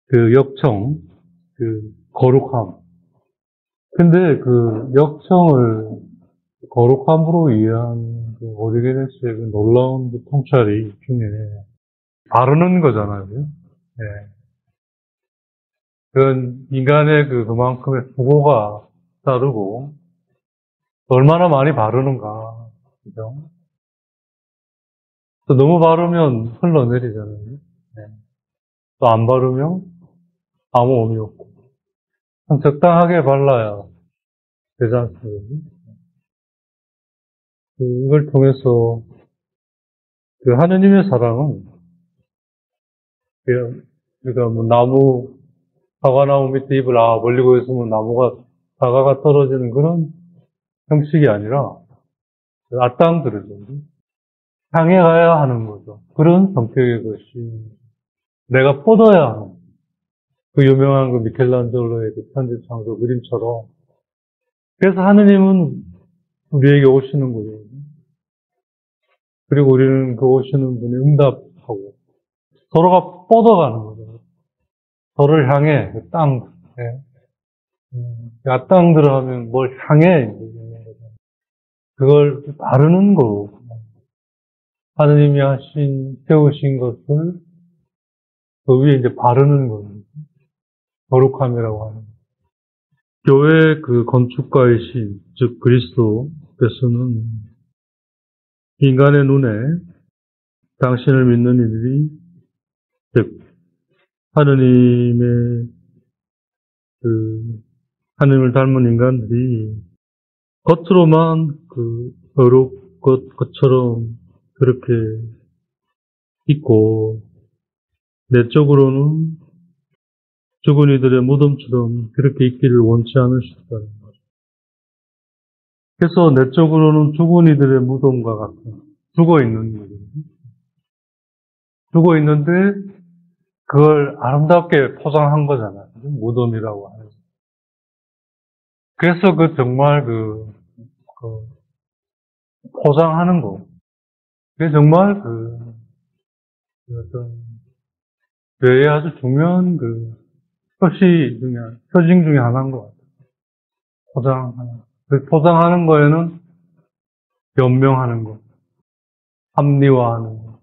그 역청, 그 거룩함. 근데 그 역청을 거룩함으로 이해한 그 오리게네스의 그 놀라운 그 통찰이 중에 바르는 거잖아요. 예. 그건 인간의 그만큼의 수고가 따르고 얼마나 많이 바르는가. 그죠? 또 너무 바르면 흘러내리잖아요. 예. 또 안 바르면 아무 의미 없고. 참 적당하게 발라야 되지 않습니까? 이걸 통해서 그 하느님의 사랑은 그러니까 뭐 나무 사과나무 밑에 잎을 벌리고 있으면 사과가 떨어지는 그런 형식이 아니라 앞당들어죠. 향해 가야 하는 거죠. 그런 성격의 것이 내가 뻗어야 하는 그 유명한 그 미켈란젤로의 그 편지 창조 그림처럼 그래서 하느님은 우리에게 오시는 거예요. 그리고 우리는 그 오시는 분이 응답하고 서로가 뻗어가는 거죠. 서로를 향해 그 땅, 앞땅들어 하면 뭘 향해 그걸 바르는 거로 하느님이 세우신 것을 그 위에 이제 바르는 거예요. 거룩함이라고 하는. 교회 그 건축가이신, 즉 그리스도께서는 인간의 눈에 당신을 믿는 이들이, 즉 하느님을 닮은 인간들이 겉으로만 어록 것처럼 그렇게 있고, 내적으로는 죽은 이들의 무덤처럼 그렇게 있기를 원치 않으셨다는 거죠. 그래서 내적으로는 죽은 이들의 무덤과 같은, 죽어 있는 거거든요. 죽어 있는데, 그걸 아름답게 포장한 거잖아요. 무덤이라고 하는. 그래서 정말 포장하는 거. 그게 정말 어떤, 뇌의 아주 중요한 표징 중에 하나인 것 같아요. 포장하는. 그 포장하는 거에는 변명하는 거, 합리화하는 거,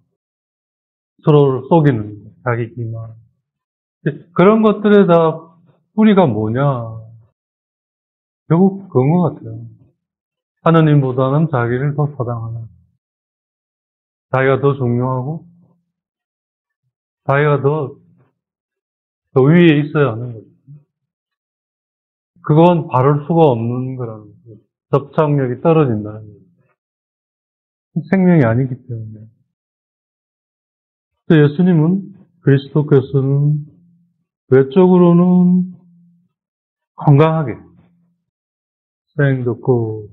서로를 속이는 거, 자기 기만. 그런 것들에 다 뿌리가 뭐냐? 결국 그런 것 같아요. 하느님보다는 자기를 더 사랑하는, 자기가 더 중요하고, 자기가 더 위에 있어야 하는 거죠. 그건 바를 수가 없는 거라는 거죠. 접착력이 떨어진다는 거죠. 생명이 아니기 때문에. 예수님은, 그리스도께서는 외적으로는 건강하게, 생겼고,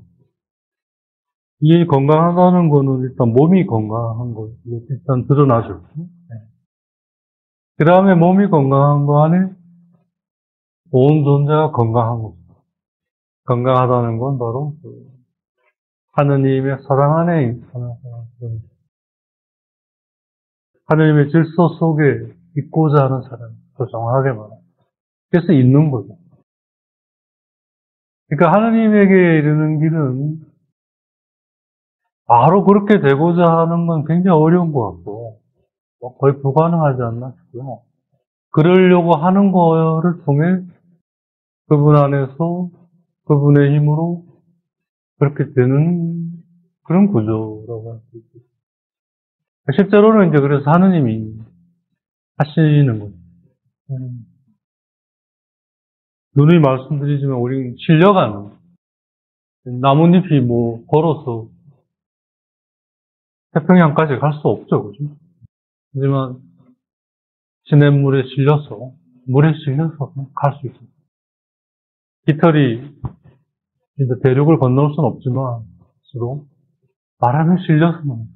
이 건강하다는 거는 일단 몸이 건강한 걸로 일단 드러나죠. 그 다음에 몸이 건강한 거 안에 온 존재가 건강한 거죠. 건강하다는 건 바로 하느님의 사랑 안에 하느님의 질서 속에 있고자 하는 사람, 더 정확하게 말하면. 그래서 있는 거죠. 그러니까 하느님에게 이르는 길은 바로 그렇게 되고자 하는 건 굉장히 어려운 것 같고, 거의 불가능하지 않나 싶고요. 그러려고 하는 거를 통해 그분 안에서 그분의 힘으로 그렇게 되는 그런 구조라고 할 수 있죠. 실제로는 이제 그래서 하느님이 하시는 거죠. 누누이 말씀드리지만 우리는 실려가는 나뭇잎이 걸어서 태평양까지 갈 수 없죠, 그죠? 하지만 시냇물에 물에 실려서 갈 수 있어요. 깃털이 이제 대륙을 건널 수는 없지만 서로 바람에 실려서만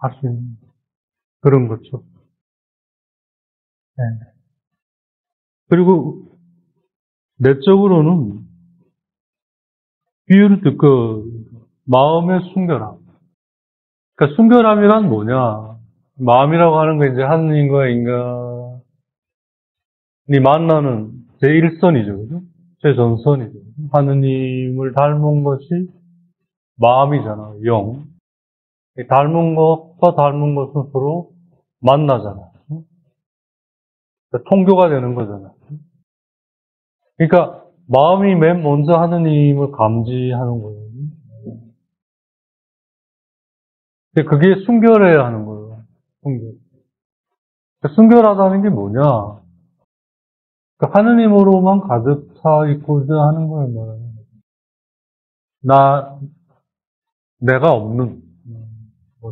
갈 수 있는 그런 거죠. 네. 그리고 내적으로는 비유를 듣고 마음의 순결함. 그러니까 순결함이란 뭐냐? 마음이라고 하는 건 이제 하느님과 인간의 만나는 제1선이죠. 그죠? 제 전선이죠. 하느님을 닮은 것이 마음이잖아요. 영. 닮은 것과 닮은 것은 서로 만나잖아요. 그러니까 통교가 되는 거잖아요. 그러니까 마음이 맨 먼저 하느님을 감지하는 거예요. 근데 그게 순결해야 하는 거예요. 순결. 그러니까 순결하다는 게 뭐냐? 그러니까 하느님으로만 가득 차 있고자 하는 거예요. 내가 없는,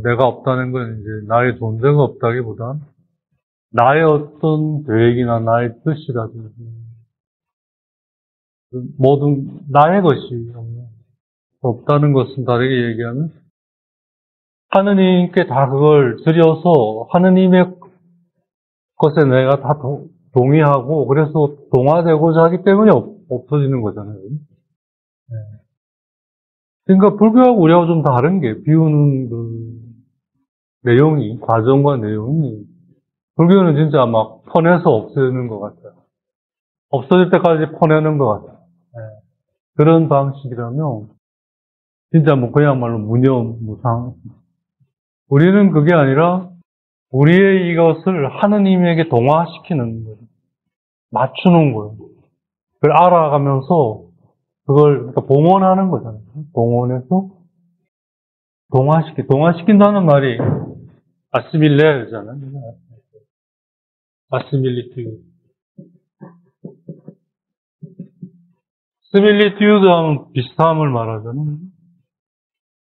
내가 없다는 건 이제 나의 존재가 없다기보단 나의 어떤 계획이나 나의 뜻이라든지 모든 나의 것이 없다는 것은 다르게 얘기하면 하느님께 다 그걸 드려서 하느님의 것에 내가 다 동의하고 그래서 동화되고자 하기 때문에 없어지는 거잖아요. 그러니까 불교하고 우리하고 좀 다른 게 비우는 그 내용이 과정과 내용이 불교는 진짜 막 퍼내서 없애는 것 같아요. 없어질 때까지 퍼내는 것 같아요. 그런 방식이라면 진짜 뭐 그야말로 무념무상. 우리는 그게 아니라 우리의 이것을 하느님에게 동화시키는 거예요. 맞추는 거예요. 그걸 알아가면서 그걸 그러니까 봉헌하는 거잖아요. 봉헌해서 동화시킨다는 말이 아시밀레잖아요. 아시밀리티우드. 시밀리티우드 하면 비슷함을 말하잖아요.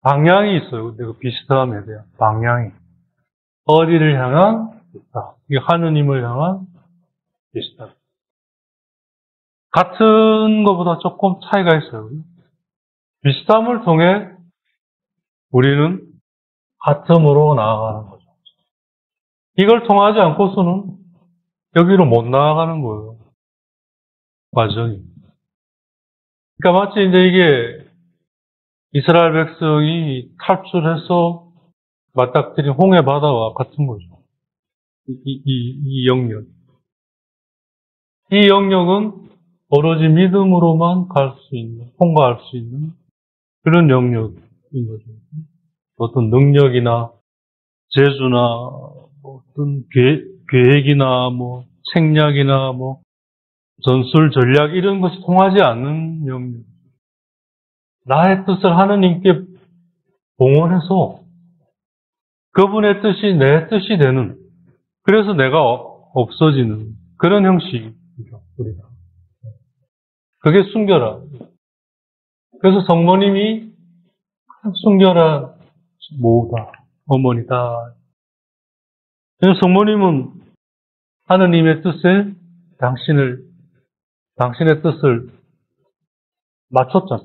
방향이 있어요. 근데 그 비슷함에 대한 방향이. 어디를 향한 비슷함. 이게 하느님을 향한 비슷함. 같은 것보다 조금 차이가 있어요. 비슷함을 통해 우리는 같음으로 나아가는 거죠. 이걸 통하지 않고서는 여기로 못 나아가는 거예요. 과정이. 그러니까 마치 이제 이게 이스라엘 백성이 탈출해서 맞닥뜨린 홍해 바다와 같은 거죠. 이 영역. 이 영역은 오로지 믿음으로만 갈 수 있는, 통과할 수 있는 그런 영역인 거죠. 어떤 능력이나 재주나 어떤 계획이나 뭐 책략이나 뭐 전술 전략 이런 것이 통하지 않는 영역. 나의 뜻을 하느님께 봉헌해서 그분의 뜻이 내 뜻이 되는 그래서 내가 없어지는 그런 형식이죠. 우리가. 그게 순결함. 그래서 성모님이 순결한 모우다. 어머니다. 성모님은 하느님의 뜻에 당신의 뜻을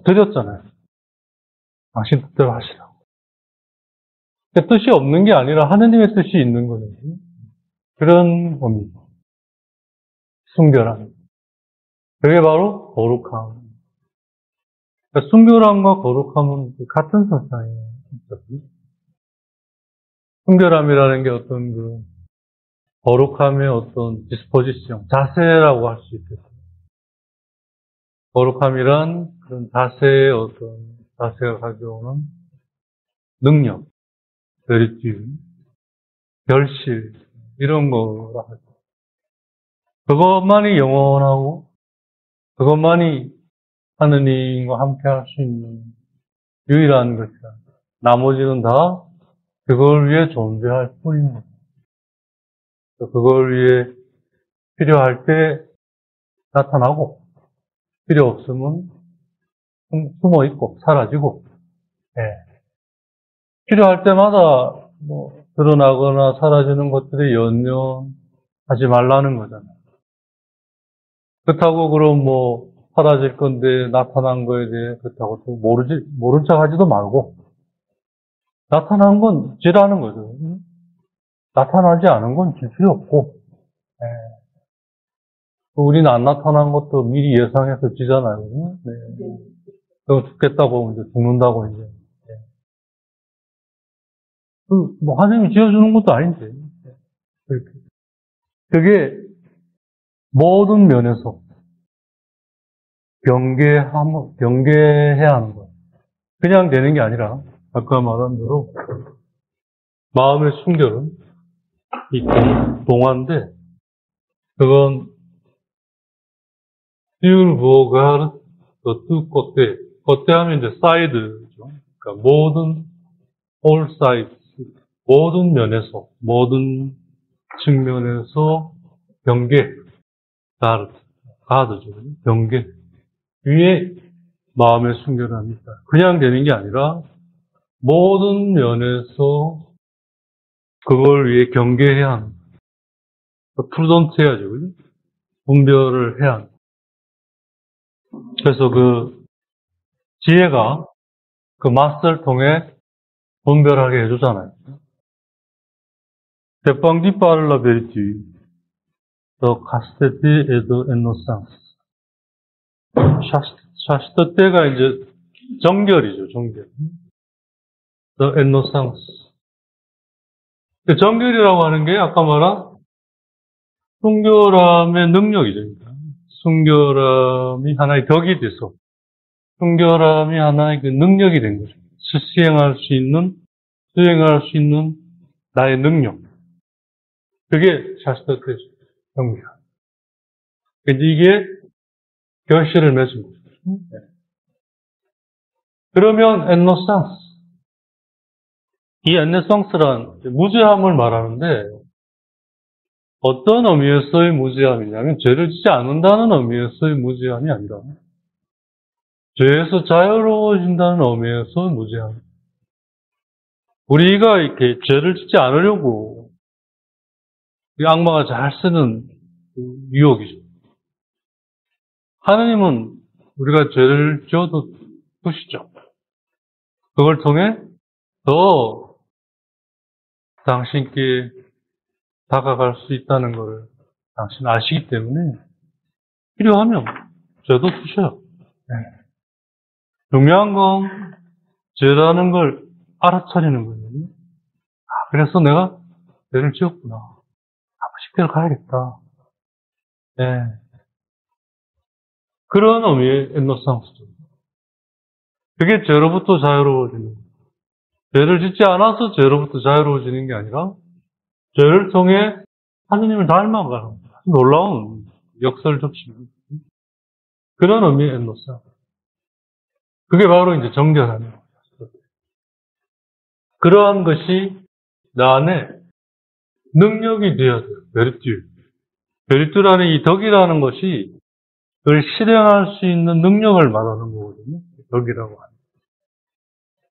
드렸잖아요. 당신 뜻대로 하시라고. 뜻이 없는 게 아니라 하느님의 뜻이 있는 거거든요. 그런 겁니다. 순결함. 그게 바로 거룩함. 그러니까 순결함과 거룩함은 같은 선상이에요. 순결함이라는 게 어떤 그 거룩함의 어떤 디스포지션, 자세라고 할 수 있겠어요. 거룩함이란 그런 자세가 가져오는 능력, 베리티, 결실, 이런 거라 하죠. 그것만이 영원하고, 그것만이 하느님과 함께 할 수 있는 유일한 것이다. 나머지는 다 그걸 위해 존재할 뿐인 거죠. 그걸 위해 필요할 때 나타나고, 필요 없으면 숨어 있고, 사라지고, 필요할 때마다 드러나거나 사라지는 것들이 연연하지 말라는 거잖아요. 그렇다고 그럼 사라질 건데 나타난 거에 대해 그렇다고 또 모른 척 하지도 말고, 나타난 건 지라는 거죠. 나타나지 않은 건 질 필요 없고, 우리는 안 나타난 것도 미리 예상해서 지잖아요. 네. 죽겠다고 이제 죽는다고 이제. 하느님이 지어주는 것도 아닌데. 그게 모든 면에서 경계해야 하는 거예요. 그냥 되는 게 아니라, 아까 말한 대로, 마음의 순결은 이 동화인데, 그건, sur regarde de tous côtés. côté 하면 이제 side죠. 그러니까 모든, all sides. 모든 면에서, 모든 측면에서 경계, 가드죠. 경계. 위에 마음의 순결함이 있다. 그냥 되는 게 아니라 모든 면에서 그걸 위해 경계해야 하는. 프루던트 해야죠. 그죠? 분별을 해야 하는. 그래서 그 지혜가 그 마스터를 통해 분별하게 해주잖아요. Dépendit par la vertu, de chasteté et de innocence. chasteté가 이제 정결이죠, 정결. The innocence. 정결이라고 하는 게 아까 말한 순결함의 능력이죠. 순결함이 하나의 덕이 돼서 순결함이 하나의 그 능력이 된 거죠. 수행할 수 있는 나의 능력. 그게 샤스터트의 정결. 근데 이게 결실을 맺은 거죠. 그러면 엔노상스. 이 엔노상스란 무죄함을 말하는데 어떤 의미에서의 무죄함이냐면 죄를 짓지 않는다는 의미에서의 무죄함이 아니라 죄에서 자유로워진다는 의미에서의 무죄함. 우리가 이렇게 죄를 짓지 않으려고 이 악마가 잘 쓰는 유혹이죠. 하느님은 우리가 죄를 지어도 두시죠. 그걸 통해 더 당신께 다가갈 수 있다는 것을 당신 아시기 때문에 필요하면 죄도 두셔요. 네. 중요한 건 죄라는 걸 알아차리는 거예요. 그래서 내가 죄를 지었구나. 10개를 가야겠다. 네. 그런 의미의 엔노상스죠. 그게 죄로부터 자유로워지는 거예요. 죄를 짓지 않아서 죄로부터 자유로워지는 게 아니라 죄를 통해 하느님을 닮아가는 놀라운 역사를 접시는 그런 의미의 엔노상. 그게 바로 이제 정결함이에요. 그러한 것이 나 안에 능력이 되어야 돼요. 베르투. 베르투라는 이 덕이라는 것이 그걸 실행할 수 있는 능력을 말하는 거거든요. 덕이라고 하는.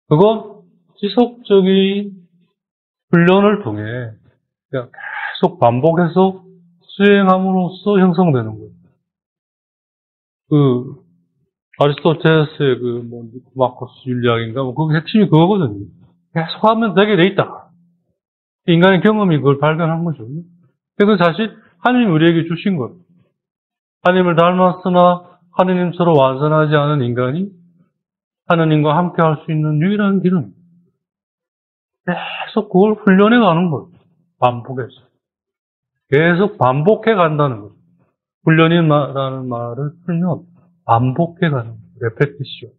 그건 지속적인 훈련을 통해 그냥 계속 반복해서 수행함으로써 형성되는 거예요. 아리스토텔레스의 니코마코스 윤리학인가, 그 핵심이 그거거든요. 계속 하면 되게 돼 있다. 인간의 경험이 그걸 발견한 거죠. 그래서 사실 하나님이 우리에게 주신 거예요. 하나님을 닮았으나 하나님처럼 완전하지 않은 인간이 하나님과 함께 할 수 있는 유일한 길은 계속 그걸 훈련해 가는 거예요. 반복해서. 계속 반복해 간다는 거예요. 훈련이라는 말을 풀면 반복해 가는 거예요. 레페티션.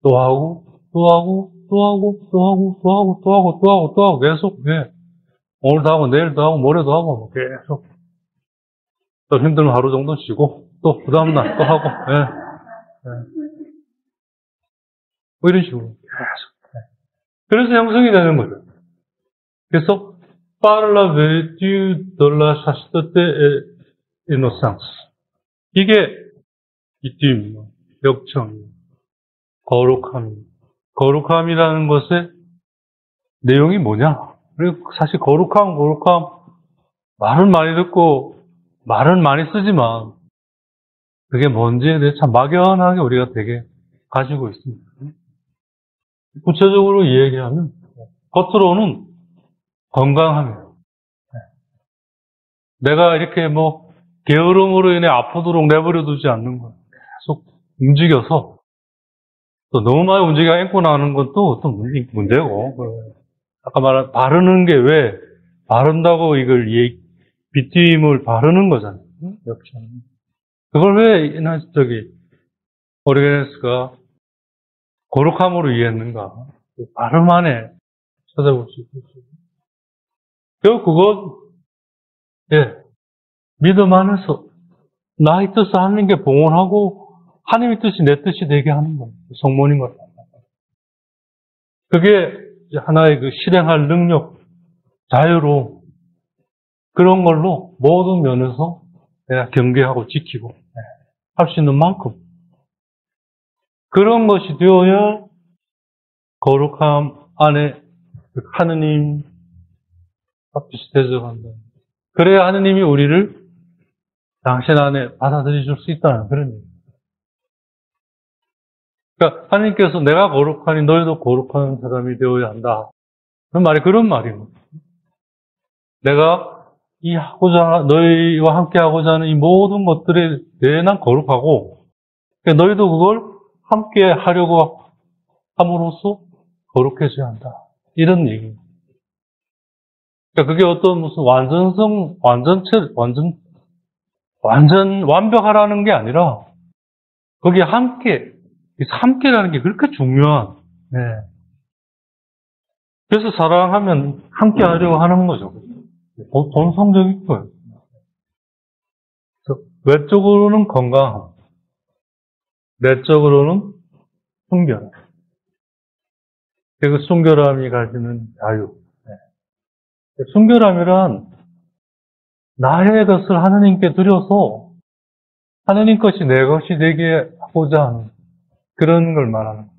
또 하고, 또 하고, 또 하고, 또 하고, 또 하고, 또 하고, 또 하고, 또 하고, 계속, 예. 오늘도 하고, 내일도 하고, 모레도 하고, 계속. 또 힘들면 하루 정도 쉬고, 또 그 다음날 또 하고, 예. 뭐 이런 식으로 계속. 그래서 형성이 되는 거죠. 그래서, par la vertu de la chasteté et innocence. 이게, 이띠입니다. 역청, 거룩함입니다. 거룩함이라는 것의 내용이 뭐냐? 그리고 사실 거룩함, 말은 많이 듣고, 말은 많이 쓰지만, 그게 뭔지에 대해 참 막연하게 우리가 되게 가지고 있습니다. 구체적으로 이야기하면, 겉으로는 건강함이에요. 내가 이렇게 게으름으로 인해 아프도록 내버려 두지 않는 거예요. 계속 움직여서, 또 너무 많이 움직여 앵꼬 나는 것도 또 문제고, 아까 말한 바르는 게 왜 바른다고 이걸 비트임을 바르는 거잖아요. 역시. 그걸 왜, 오리게네스가 거룩함으로 이해했는가? 발음 안에 찾아볼 수 있겠죠. 결국 그건, 믿음 안에서 나의 뜻을 하나님께 봉헌하고 하나님의 뜻이 내 뜻이 되게 하는 거예요. 성모님 같다. 그게 하나의 그 실행할 능력, 자유로 그런 걸로 모든 면에서 내가 경계하고 지키고 할 수 있는 만큼 그런 것이 되어야 거룩함 안에 하느님과 비슷해져 간다. 그래야 하느님이 우리를 당신 안에 받아들여 줄 수 있다는 그런 얘기예요. 그러니까 하나님께서 내가 거룩하니 너희도 거룩한 사람이 되어야 한다. 그런 말이 그런 말이에요. 내가 너희와 함께 하고자 하는 이 모든 것들에 대해 난 거룩하고, 그러니까 너희도 그걸 함께 하려고 함으로써 거룩해져야 한다. 이런 얘기예요. 그러니까 그게 어떤 무슨 완전 완벽하라는 게 아니라, 거기에 함께라는 게 그렇게 중요한, 그래서 사랑하면 함께 하려고 하는 거죠. 본성적인 거예요. 그래서 외적으로는 건강함, 내적으로는 순결함. 그 순결함이 가지는 자유. 순결함이란 나의 것을 하느님께 드려서 하느님 것이 내 것이 되게 하고자 하는 그런 걸 말하는 거예요.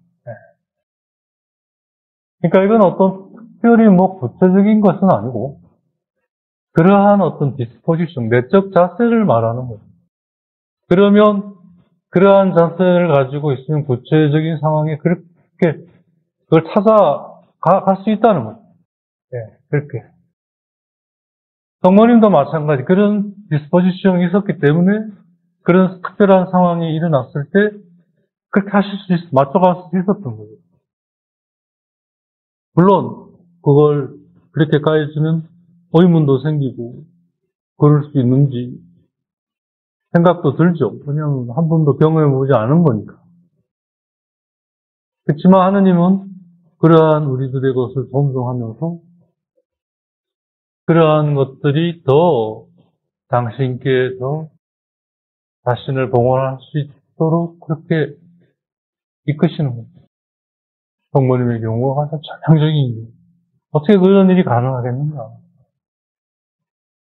그러니까 이건 어떤 특별히 구체적인 것은 아니고 그러한 어떤 디스포지션, 내적 자세를 말하는 거예요. 그러면 그러한 자세를 가지고 있으면 구체적인 상황에 그렇게 그걸 찾아갈 수 있다는 거예요. 그렇게. 성모님도 마찬가지 그런 디스포지션이 있었기 때문에 그런 특별한 상황이 일어났을 때 그렇게 맞춰갈 수 있었던 거예요. 물론 그걸 그렇게까지는 의문도 생기고 그럴 수 있는지 생각도 들죠. 왜냐하면 한 번도 경험해보지 않은 거니까. 그렇지만 하느님은 그러한 우리들의 것을 존중하면서 그러한 것들이 더 당신께 더 자신을 봉헌할 수 있도록 그렇게 이끄시는 거예요. 성모님의 경우가 가장 전형적인 거예요. 어떻게 그런 일이 가능하겠는가?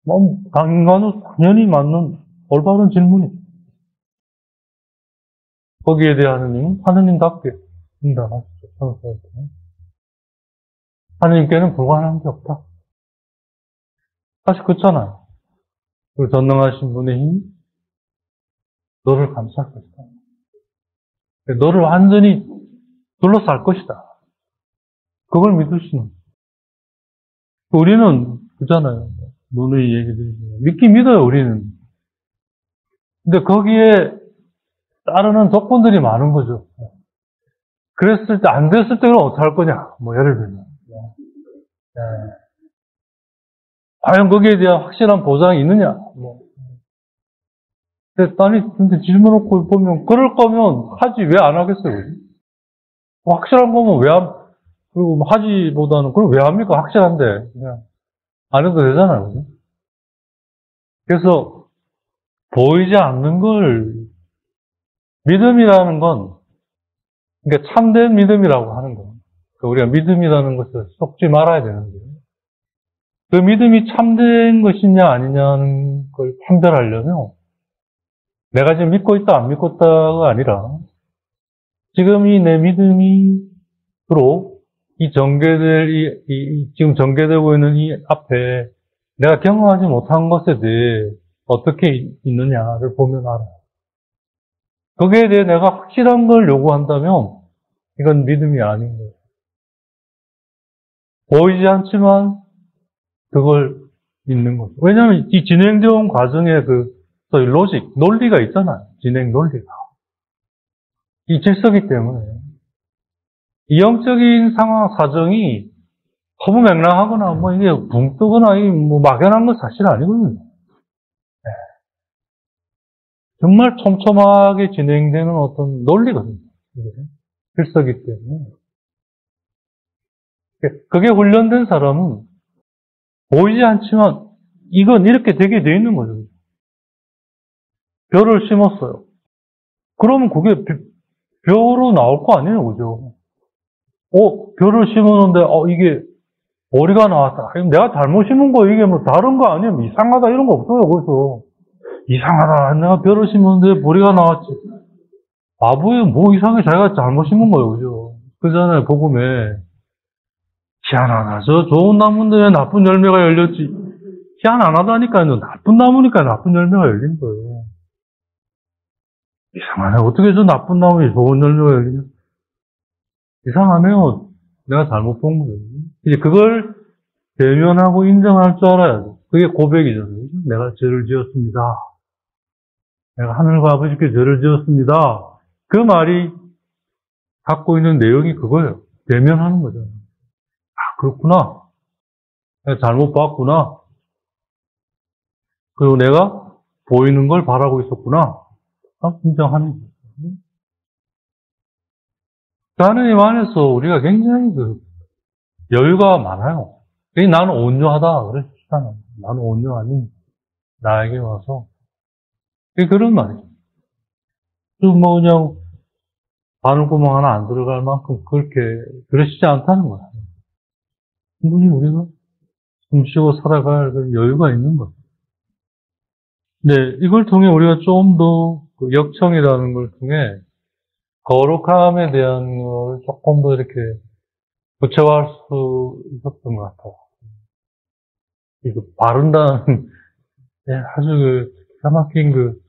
인간은 당연히 맞는 올바른 질문이에요. 거기에 대해 하느님답게 응답하시죠. 하느님께는 불가능한 게 없다. 사실 그렇잖아요. 그 전능하신 분의 힘이 너를 감쌀 것이다. 너를 완전히 둘러쌀 것이다. 그걸 믿으시는. 우리는 그잖아요. 누누이 얘기드리지만 믿긴 믿어요, 우리는. 근데 거기에 따르는 조건들이 많은 거죠. 그랬을 때, 안 됐을 때는 어떻게 할 거냐? 예를 들면. 과연 거기에 대한 확실한 보장이 있느냐? 근데 질문놓고 보면, 그럴 거면 하지 왜 안 하겠어요? 확실한 거면 그리고 하지보다는, 그럼 왜 합니까? 확실한데. 그냥 안 해도 되잖아요. 그죠? 그래서, 보이지 않는 걸, 믿음이라는 건, 그러니까 참된 믿음이라고 하는 거예요. 그러니까 우리가 믿음이라는 것을 속지 말아야 되는 거예요. 그 믿음이 참된 것이냐 아니냐는 걸 판별하려면 내가 지금 믿고 있다 안 믿고 있다가 아니라 지금 이 내 믿음이로 지금 전개되고 있는 이 앞에 내가 경험하지 못한 것에 대해 어떻게 있느냐를 보면 알아요. 거기에 대해 내가 확실한 걸 요구한다면 이건 믿음이 아닌 거예요. 보이지 않지만 그걸 믿는 거죠. 왜냐하면 이 진행되어 온 과정에 소위 논리가 있잖아요. 진행 논리가. 이 질서기 때문에. 이 영적인 상황, 사정이 허무맹랑하거나 이게 붕 뜨거나 막연한 건 사실 아니거든요. 정말 촘촘하게 진행되는 어떤 논리거든요. 필서기 때문에. 그게 훈련된 사람은 보이지 않지만 이건 이렇게 되게 돼 있는 거죠. 벼를 심었어요. 그러면 그게 벼로 나올 거 아니에요, 그죠? 벼를 심었는데, 이게 보리가 나왔다. 내가 잘못 심은 거, 이게 뭐 다른 거 아니에요? 이상하다, 이런 거 없어요, 거기서. 이상하다. 내가 벼를 심었는데 보리가 나왔지. 바보예요. 뭐 이상해. 자기가 잘못 심은 거예요, 그죠? 그잖아요, 복음에. 희한하다. 저 좋은 나무인데 왜 나쁜 열매가 열렸지? 희한하다니까요. 나쁜 나무니까 나쁜 열매가 열린 거예요. 이상하네. 어떻게 저 나쁜 나무에 좋은 열매가 열리냐? 이상하네요. 내가 잘못 본 거예요. 이제 그걸 대면하고 인정할 줄 알아야죠. 그게 고백이잖아요. 내가 죄를 지었습니다. 내가 하늘과 아버지께 죄를 지었습니다. 그 말이 갖고 있는 내용이 그거예요. 대면하는 거죠. 그렇구나. 내가 잘못 봤구나. 그리고 내가 보이는 걸 바라고 있었구나. 인정하는 거죠. 하느님 안에서 우리가 굉장히 여유가 많아요. 나는 온유하다. 그랬잖아요. 나는 온유하니 나에게 와서. 그런 말이죠. 뭐 그냥 바늘구멍 하나 안 들어갈 만큼 그러시지 않다는 거야. 충분히 우리가 숨쉬고 살아갈 여유가 있는 거죠. 네, 이걸 통해 우리가 좀 더 역청이라는 걸 통해 거룩함에 대한 걸 조금 더 이렇게 구체화할 수 있었던 것 같아요. 이거 바른다는 아주 기가 막힌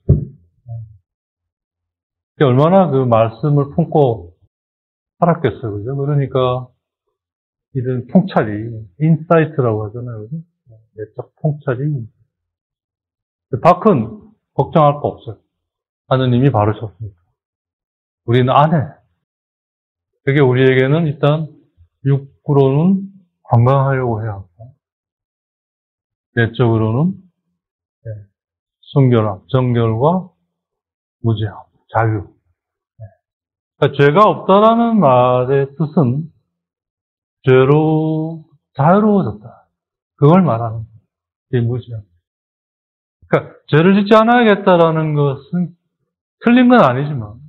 얼마나 그 말씀을 품고 살았겠어요, 그죠? 그러니까 이런 통찰이 인사이트라고 하잖아요, 그죠? 내적 통찰이 밖은 걱정할 거 없어요. 하느님이 바르셨으니까. 우리는 안 해. 그게 우리에게는 일단 육구로는 건강하려고 해야 하고 내적으로는 순결함, 정결과 무죄함, 자유. 그러니까 죄가 없다라는 말의 뜻은 죄로 자유로워졌다. 그걸 말하는 게 무죄함. 그러니까 죄를 짓지 않아야겠다라는 것은 틀린 건 아니지만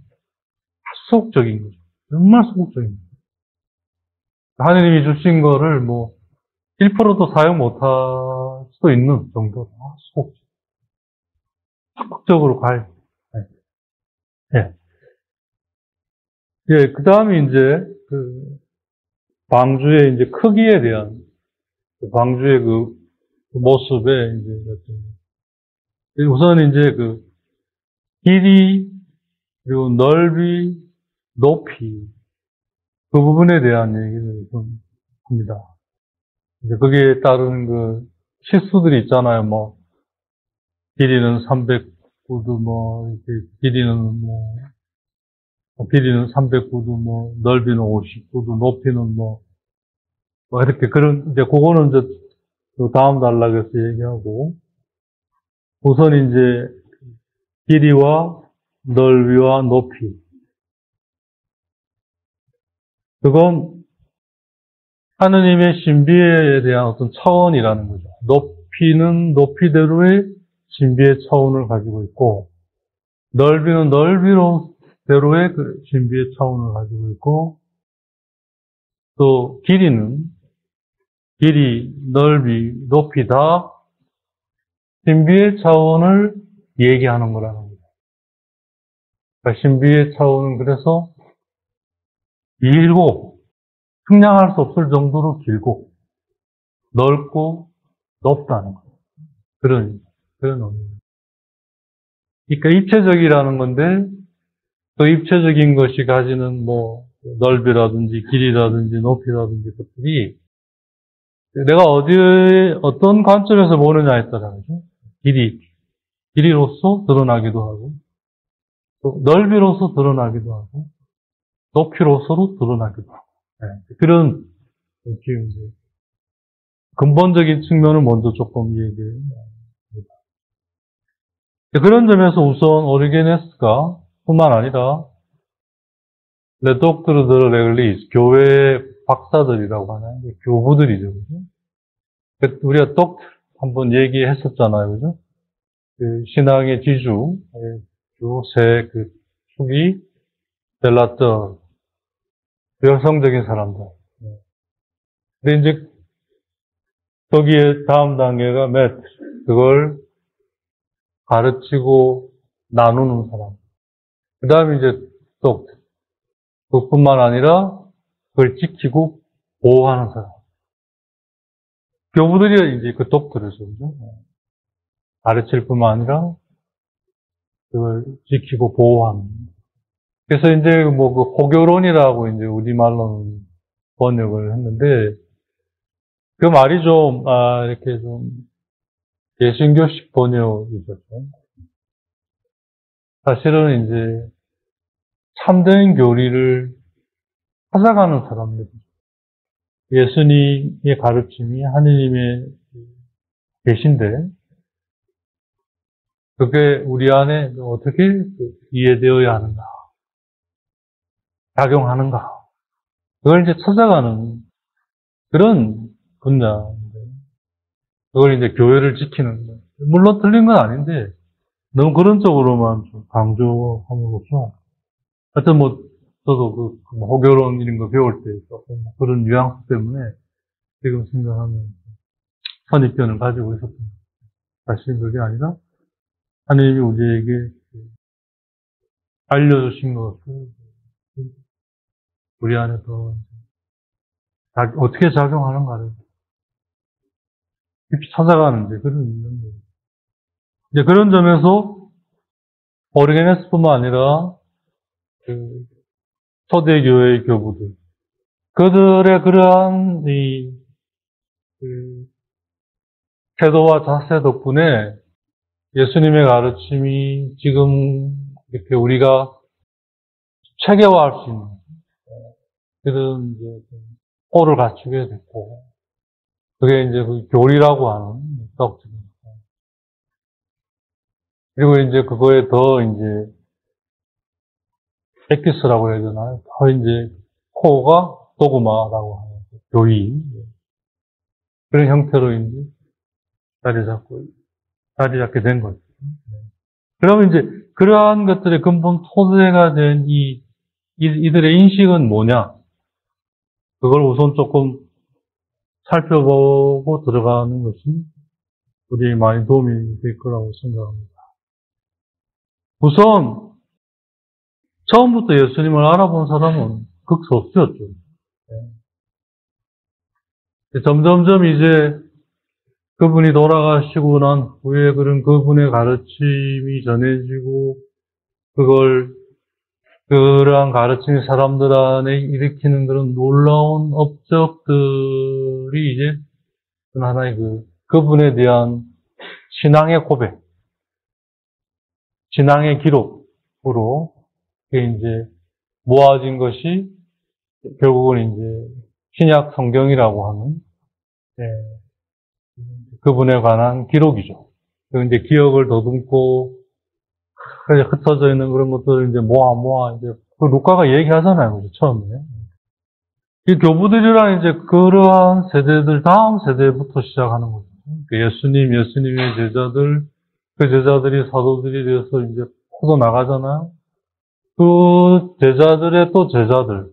소극적인 거죠. 정말 소극적인 거죠. 하느님이 주신 거를 1%도 사용 못할 수도 있는 정도로 적극적으로 갈. 예. 예, 그 다음에 이제, 방주의 이제 크기에 대한, 방주의 모습에 이제, 우선 이제 길이, 그리고 넓이, 높이, 그 부분에 대한 얘기를 좀 합니다. 이제 거기에 따른 치수들이 있잖아요. 길이는 309도, 이렇게, 길이는 309도, 넓이는 59도, 높이는 이렇게 이제 그거는 이제 다음 단락에서 얘기하고, 우선 이제 길이와 넓이와 높이. 그건 하느님의 신비에 대한 어떤 차원이라는 거죠. 높이는 높이대로의 신비의 차원을 가지고 있고, 넓이는 넓이대로의 그 신비의 차원을 가지고 있고, 또 길이는 길이, 넓이, 높이 다 신비의 차원을 얘기하는 거라는 거죠. 그러니까 신비의 차원은 그래서 길고, 측량할 수 없을 정도로 길고, 넓고, 높다는 거예요. 그런 의미입니다. 그러니까 입체적이라는 건데, 그 입체적인 것이 가지는 넓이라든지 길이라든지 높이라든지 것들이 내가 어떤 관점에서 보느냐에 따라 그죠? 길이로서 드러나기도 하고, 또 넓이로서 드러나기도 하고, 높이로서도 드러나기도 하고, 그런 기운들. 근본적인 측면을 먼저 조금 얘기해요. 그런 점에서 우선 오리게네스가 뿐만 아니라 레독트르 드 레글리스, 교회 박사들이라고 하나요? 교부들이죠. 그죠? 우리가 똑 한번 얘기했었잖아요. 그죠? 그 신앙의 지주, 주세 그 축이 델라터, 여성적인 사람들. 근데 이제 거기에 다음 단계가 매트, 그걸 가르치고 나누는 사람. 그 다음에 이제 똑, 그뿐만 아니라 그걸 지키고 보호하는 사람. 교부들이 이제 그 똑들이죠. 그죠? 가르칠 뿐만 아니라 그걸 지키고 보호하는. 그래서 이제 뭐 그 호교론이라고 이제 우리말로는 번역을 했는데 그 말이 좀, 이렇게 좀 개신교식 번역이죠. 사실은 이제 참된 교리를 찾아가는 사람들. 예수님의 가르침이 하느님의 계신데 그게 우리 안에 어떻게 이해되어야 하는가, 작용하는가, 그걸 이제 찾아가는 그런 분야인데, 그걸 이제 교회를 지키는 거. 물론 틀린 건 아닌데, 너무 그런 쪽으로만 좀 강조함으로써, 하여튼 뭐, 저도 호교론 이런 거 배울 때 조금 그런 뉘앙스 때문에 지금 생각하면 선입견을 가지고 있었던 사실 그게 아니라, 하나님이 우리에게 알려주신 것을 우리 안에서 어떻게 작용하는가를 깊이 찾아가는데 그런 의미입니다. 이제 그런 점에서 오리게네스뿐만 아니라 그 초대교회의 교부들, 그들의 그러한 그 태도와 자세 덕분에 예수님의 가르침이 지금 이렇게 우리가 체계화할 수 있는 그런 이제 꼴을 갖추게 됐고, 그게 이제 그 교리라고 하는 떡집입니다. 그리고 이제 그거에 더 이제 엑기스라고 해야 되나요? 더 이제 코어가 도그마라고 하는 교리, 그런 형태로 이제 자리 잡게 된 거죠. 그러면 이제 그러한 것들의 근본 토대가 된 이들의 인식은 뭐냐? 그걸 우선 조금 살펴보고 들어가는 것이 우리에게 많이 도움이 될 거라고 생각합니다. 우선 처음부터 예수님을 알아본 사람은 극소수였죠. 점점점 이제 그분이 돌아가시고 난 후에 그런 그분의 가르침이 전해지고 그러한 가르침이 사람들 안에 일으키는 그런 놀라운 업적들이 이제 하나의 그분에 대한 신앙의 고백, 신앙의 기록으로 그게 이제 모아진 것이 결국은 이제 신약 성경이라고 하는 그분에 관한 기록이죠. 이제 기억을 더듬고 흩어져 있는 그런 것들을 이제 모아 이제 루카가 얘기하잖아요, 그죠? 처음에. 이 교부들이란 이제 그러한 세대들 다음 세대부터 시작하는 거죠. 예수님의 제자들, 그 제자들이 사도들이 돼서 이제 퍼져 나가잖아요. 그 제자들의 또 제자들,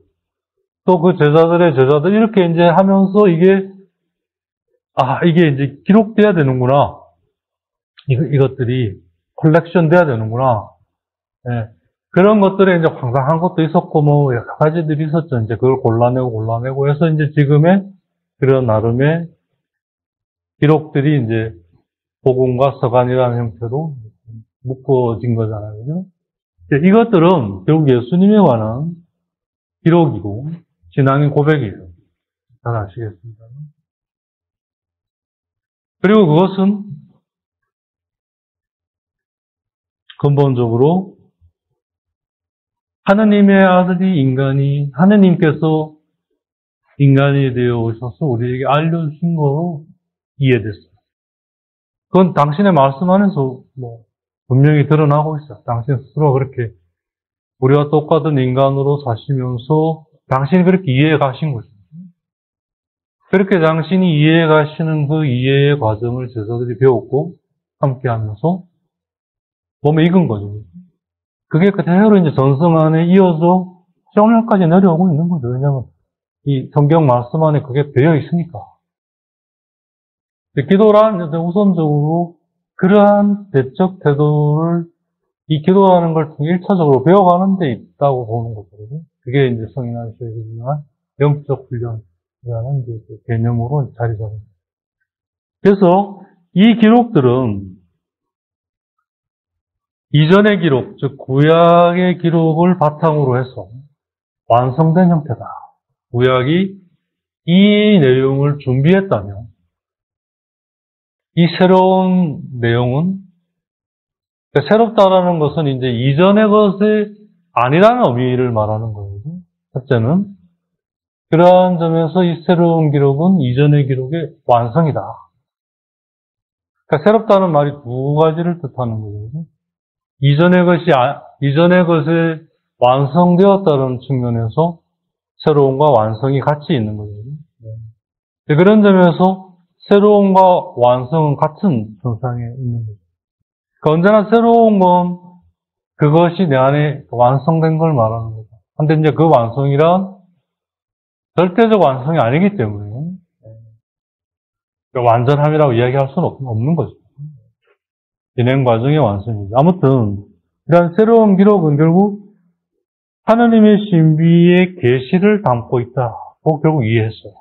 또 그 제자들의 제자들 이렇게 이제 하면서 이게 이제 기록돼야 되는구나. 이것들이 컬렉션 돼야 되는구나. 예. 그런 것들에 이제 황당한 것도 있었고, 뭐, 여러 가지들이 있었죠. 이제 그걸 골라내고 해서 이제 지금의 그런 나름의 기록들이 이제 복음과 서간이라는 형태로 묶어진 거잖아요. 그죠? 이것들은 결국 예수님에 관한 기록이고, 신앙의 고백이에요. 잘 아시겠습니다. 그리고 그것은 근본적으로 하느님의 아들이 하느님께서 인간이 되어 오셔서 우리에게 알려주신 거로 이해됐어요. 그건 당신의 말씀 안에서 분명히 드러나고 있어요. 당신 스스로 그렇게 우리와 똑같은 인간으로 사시면서 당신이 그렇게 이해해 가신 거죠. 그렇게 당신이 이해해 가시는 그 이해의 과정을 제자들이 배웠고 함께 하면서 몸에 익은 거죠. 그게 그대로 이제 전승 안에 이어져 오늘까지 내려오고 있는 거죠. 왜냐하면 이 성경 말씀 안에 그게 배어 있으니까. 기도란 우선적으로 그러한 대적 태도를 이 기도라는 걸 통해 1차적으로 배워가는 데 있다고 보는 거거든요. 그게 이제 성인 안수에 유명한 영적 훈련이라는 이제 그 개념으로 자리 잡습니다. 그래서 이 기록들은 이전의 기록, 즉 구약의 기록을 바탕으로 해서 완성된 형태다. 구약이 이 내용을 준비했다면 이 새로운 내용은 새롭다라는 것은 이제 이전의 것이 아니라는 의미를 말하는 거예요. 첫째는 그러한 점에서 이 새로운 기록은 이전의 기록의 완성이다. 그러니까 새롭다는 말이 두 가지를 뜻하는 거거든요. 이전의 것이 완성되었다는 측면에서 새로움과 완성이 같이 있는 거거든요. 그런 점에서 새로움과 완성은 같은 선상에 있는 거죠. 그러니까 언제나 새로운 건 그것이 내 안에 완성된 걸 말하는 거죠. 근데 이제 그 완성이란 절대적 완성이 아니기 때문에 완전함이라고 이야기할 수는 없는 거죠. 진행 과정의 완성이죠. 아무튼 이러한 새로운 기록은 결국 하나님의 신비의 계시를 담고 있다고 결국 이해했어요.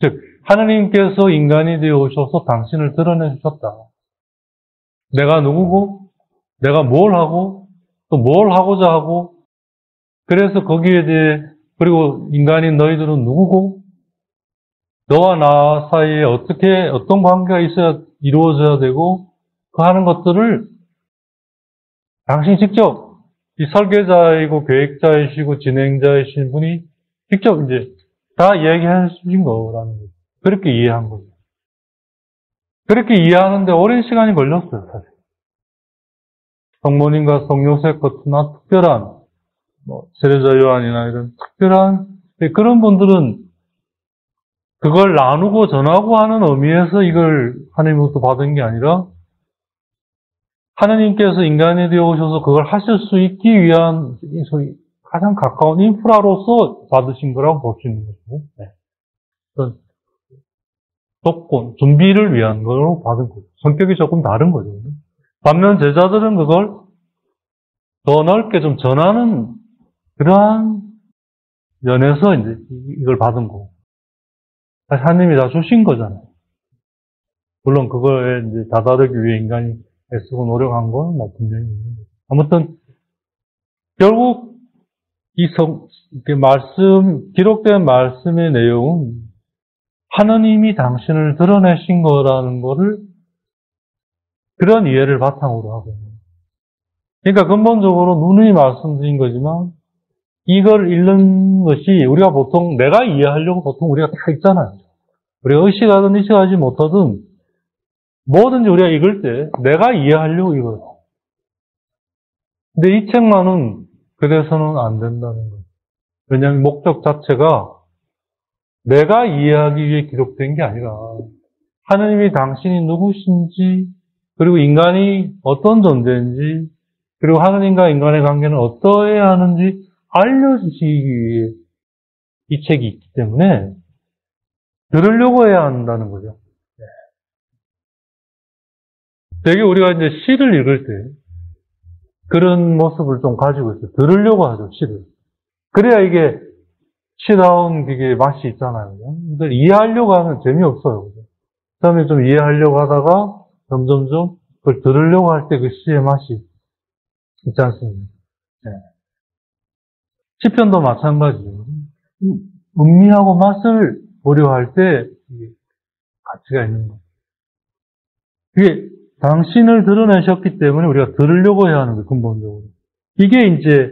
즉 하나님께서 인간이 되어 오셔서 당신을 드러내 주셨다. 내가 누구고 내가 뭘 하고 또 뭘 하고자 하고 그래서 거기에 대해 그리고 인간인 너희들은 누구고 너와 나 사이에 어떤 관계가 있어야 이루어져야 되고 그 하는 것들을 당신이 직접 이 설계자이고 계획자이시고 진행자이신 분이 직접 이제 다 이야기해 주신 거라는 거죠. 그렇게 이해한 거죠. 그렇게 이해하는데 오랜 시간이 걸렸어요, 사실. 성모님과 성요셉 같은 특별한 세례자 요한이나 이런 특별한 그런 분들은 그걸 나누고 전하고 하는 의미에서 이걸 하나님으로부터 받은 게 아니라 하나님께서 인간이 되어 오셔서 그걸 하실 수 있기 위한 소위 가장 가까운 인프라로서 받으신 거라고 볼 수 있는 거죠. 네. 그런 조건, 준비를 위한 걸로 받은 거죠. 성격이 조금 다른 거죠. 반면 제자들은 그걸 더 넓게 좀 전하는 그러한 면에서 이제 이걸 받은 거고. 하나님이 다 주신 거잖아요. 물론 그거에 이제 다다르기 위해 인간이 애쓰고 노력한 건 분명히 있는 거죠. 아무튼 결국 기록된 말씀의 내용은 하나님이 당신을 드러내신 거라는 거를 그런 이해를 바탕으로 하고 있는 거예요. 그러니까 근본적으로 누누이 말씀드린 거지만 이걸 읽는 것이 우리가 보통 내가 이해하려고 보통 우리가 다 읽잖아요. 우리가 의식하든 의식하지 못하든 뭐든지 우리가 읽을 때 내가 이해하려고 읽어요. 근데 이 책만은 그래서는 안 된다는 거예요. 왜냐하면 목적 자체가 내가 이해하기 위해 기록된 게 아니라 하나님이 당신이 누구신지 그리고 인간이 어떤 존재인지 그리고 하나님과 인간의 관계는 어떠해야 하는지 알려주시기 위해 이 책이 있기 때문에 들으려고 해야 한다는 거죠. 되게 우리가 이제 시를 읽을 때 그런 모습을 좀 가지고 있어요. 들으려고 하죠, 시를. 그래야 이게 시다운 그게 맛이 있잖아요. 근데 이해하려고 하면 재미없어요. 처음에 좀 이해하려고 하다가 점점점 그걸 들으려고 할 때 그 시의 맛이 있지 않습니까? 네. 시편도 마찬가지예요. 음미하고 맛을 보려 할 때 가치가 있는 거예요. 그게 당신을 드러내셨기 때문에 우리가 들으려고 해야 하는 거예요, 근본적으로. 이게 이제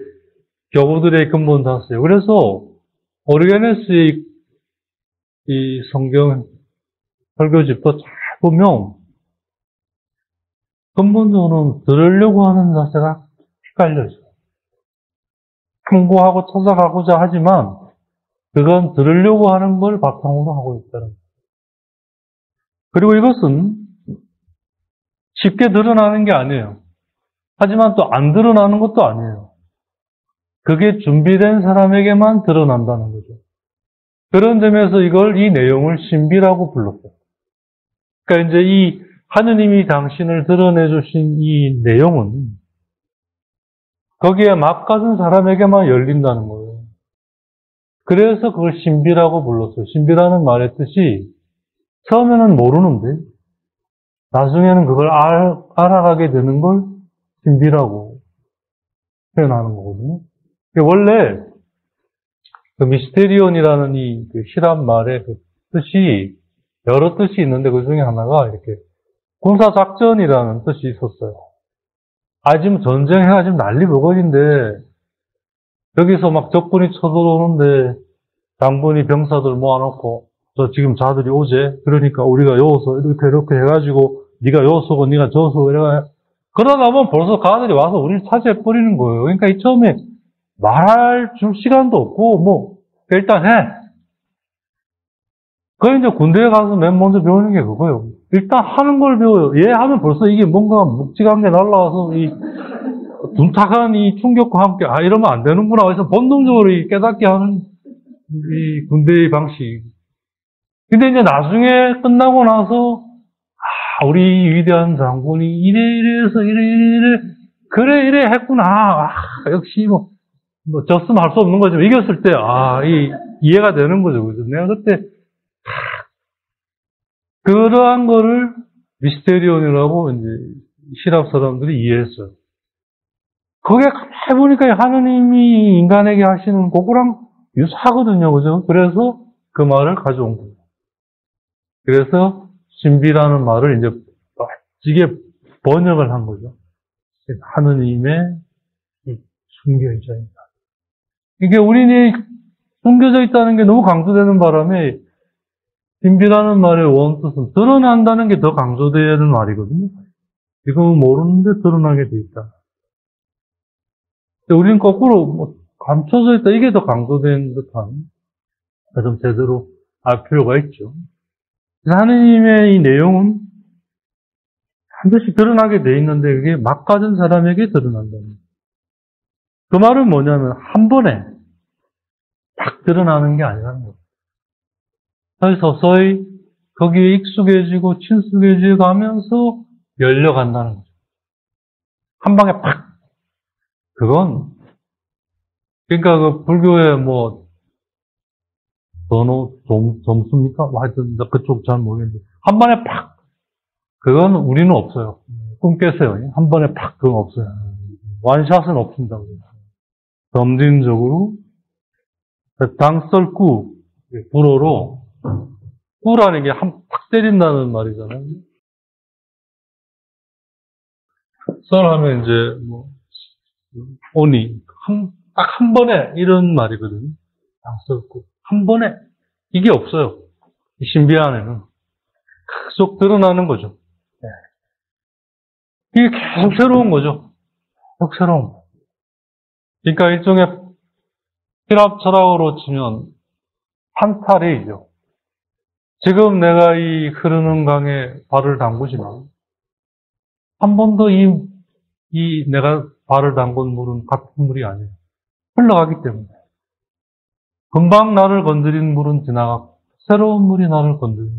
교우들의 근본 자세예요. 그래서 오르게네스의 이 성경 설교집도 잘 보면 근본적으로는 들으려고 하는 자세가 헷갈려져. 홍보하고 찾아가고자 하지만 그건 들으려고 하는 걸 바탕으로 하고 있다는 거예요. 그리고 이것은 쉽게 드러나는 게 아니에요. 하지만 또 안 드러나는 것도 아니에요. 그게 준비된 사람에게만 드러난다는 거죠. 그런 점에서 이 내용을 신비라고 불렀어요. 그러니까 이제 이 하느님이 당신을 드러내 주신 이 내용은 거기에 막가진 사람에게만 열린다는 거예요. 그래서 그걸 신비라고 불렀어요. 신비라는 말의 뜻이 처음에는 모르는데 나중에는 그걸 알아가게 되는 걸 신비라고 표현하는 거거든요. 원래 그 미스테리온이라는 이 히랍 말의 그 뜻이 여러 뜻이 있는데 그 중에 하나가 이렇게 군사작전이라는 뜻이 있었어요. 지금 전쟁해가 지금 난리 버거진데 여기서 막 적군이 쳐들어오는데 장군이 병사들 모아놓고 저 지금 자들이 오제? 그러니까 우리가 여기서 이렇게 해가지고 네가 여기 서고 네가 저 서고 이래가 그러다 보면 벌써 가들이 와서 우리를 차지해버리는 거예요. 그러니까 이 처음에 말할 줄 시간도 없고 뭐 일단 해. 그 이제 군대에 가서 맨 먼저 배우는 게 그거예요. 일단 하는 걸 배워요. 얘 하면 벌써 이게 뭔가 묵직한 게 날라와서 이 둔탁한 이 충격과 함께 이러면 안 되는구나. 그래서 본능적으로 깨닫게 하는 이 군대의 방식. 근데 이제 나중에 끝나고 나서 우리 위대한 장군이 이래서 이래 그래 했구나. 역시 뭐 졌으면 할 수 없는 거지만 이겼을 때 이해가 되는 거죠. 그죠? 내가 그때 그러한 거를 미스테리온이라고 이제 히랍 사람들이 이해했어요. 그게 가만히 보니까 하느님이 인간에게 하시는 그거랑 유사하거든요. 그죠? 그래서 그 말을 가져온 거예요. 그래서 신비라는 말을 이제 멋지게 번역을 한 거죠. 하느님의 숨겨져 있다. 이게 우리는 숨겨져 있다는 게 너무 강조되는 바람에 신비라는 말의 원뜻은 드러난다는 게 더 강조되는 말이거든요. 지금은 모르는데 드러나게 돼 있다. 우리는 거꾸로 감춰져 있다. 이게 더 강조된 듯한 좀 제대로 알 필요가 있죠. 하느님의 이 내용은 반드시 드러나게 돼 있는데 그게 막 가진 사람에게 드러난다는 거예요. 그 말은 뭐냐면 한 번에 딱 드러나는 게 아니라는 거예요. 서서히 거기에 익숙해지고 친숙해져 가면서 열려간다는 거죠. 한 방에 팍! 그건 그러니까 그 불교의 점수입니까? 하여튼 그쪽 잘 모르겠는데 한 번에 팍! 그건 우리는 없어요. 꿈 깨세요. 한 번에 팍! 그건 없어요. 완샷은 없습니다. 점진적으로 당썰꾸 불어로 꾸라는 게 팍 때린다는 말이잖아요. 썰하면 이제 오니 딱 한 번에 이런 말이거든요. 당썰꾸 한 번에 이게 없어요. 이 신비 안에는 계속 드러나는 거죠. 이게 계속 새로운 거죠. 계속 새로운 거. 그러니까 일종의 히랍 철학으로 치면 판타레이죠. 지금 내가 이 흐르는 강에 발을 담그지만 한 번도 이 내가 발을 담근 물은 같은 물이 아니에요. 흘러가기 때문에. 금방 나를 건드린 물은 지나가고 새로운 물이 나를 건드리고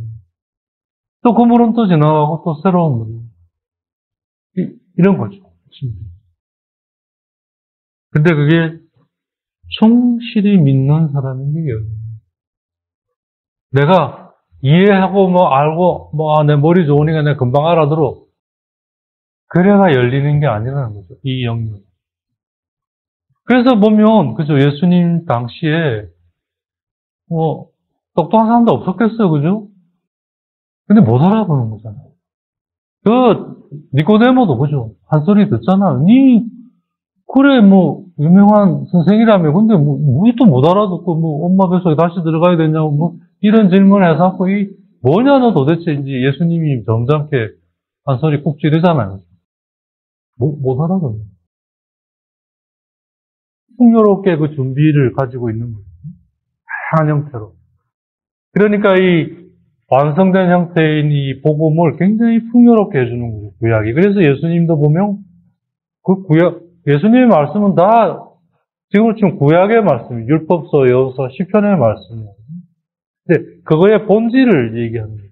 또 그 물은 또 지나가고 또 새로운 물이 이런 거죠. 근데 그게 충실히 믿는 사람에게 열려요. 내가 이해하고 알고 내 머리 좋으니까 내가 금방 알아들어. 그래가 열리는 게 아니라는 거죠. 이 영역. 그래서 보면 그죠, 예수님 당시에 똑똑한 사람도 없었겠어요. 그죠? 근데 못 알아보는 거잖아요. 니코데모도 그죠? 한 소리 듣잖아. 그래 유명한 선생이라며. 근데 또 못 알아듣고 엄마 뱃속에 다시 들어가야 되냐고 이런 질문을 해서 뭐냐 너 도대체 이제 예수님이 점잖게 한 소리 꾹 찌르잖아요. 못 알아가요. 풍요롭게 그 준비를 가지고 있는 거예요. 다양한 형태로. 그러니까 이 완성된 형태인 이 복음을 굉장히 풍요롭게 해주는 거죠, 구약이. 그래서 예수님도 보면 그 구약, 예수님의 말씀은 다 지금 구약의 말씀이 율법서, 여호서, 시편의 말씀이에요. 근데 그거의 본질을 얘기하는 거예요.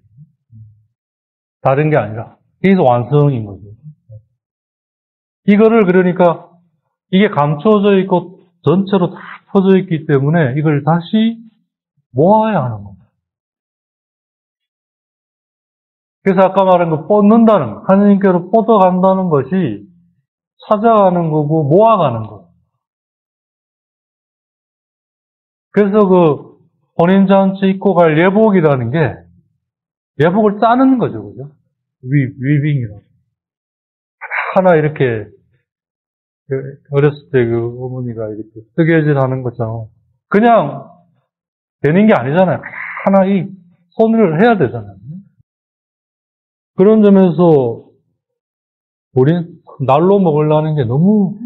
다른 게 아니라. 그래서 완성인 거죠. 이거를 그러니까 이게 감춰져 있고 전체로 다 퍼져 있기 때문에 이걸 다시 모아야 하는 겁니다. 그래서 아까 말한 거 뻗는다는, 하느님께로 뻗어간다는 것이 찾아가는 거고 모아가는 거. 그래서 그 혼인잔치 입고 갈 예복이라는 게 예복을 짜는 거죠, 그죠? 위빙이라고. 하나 이렇게 어렸을 때 그 어머니가 이렇게 뜨개질 하는 것처럼 그냥 되는 게 아니잖아요. 하나 이 손을 해야 되잖아요. 그런 점에서 우린 날로 먹으려는 게 너무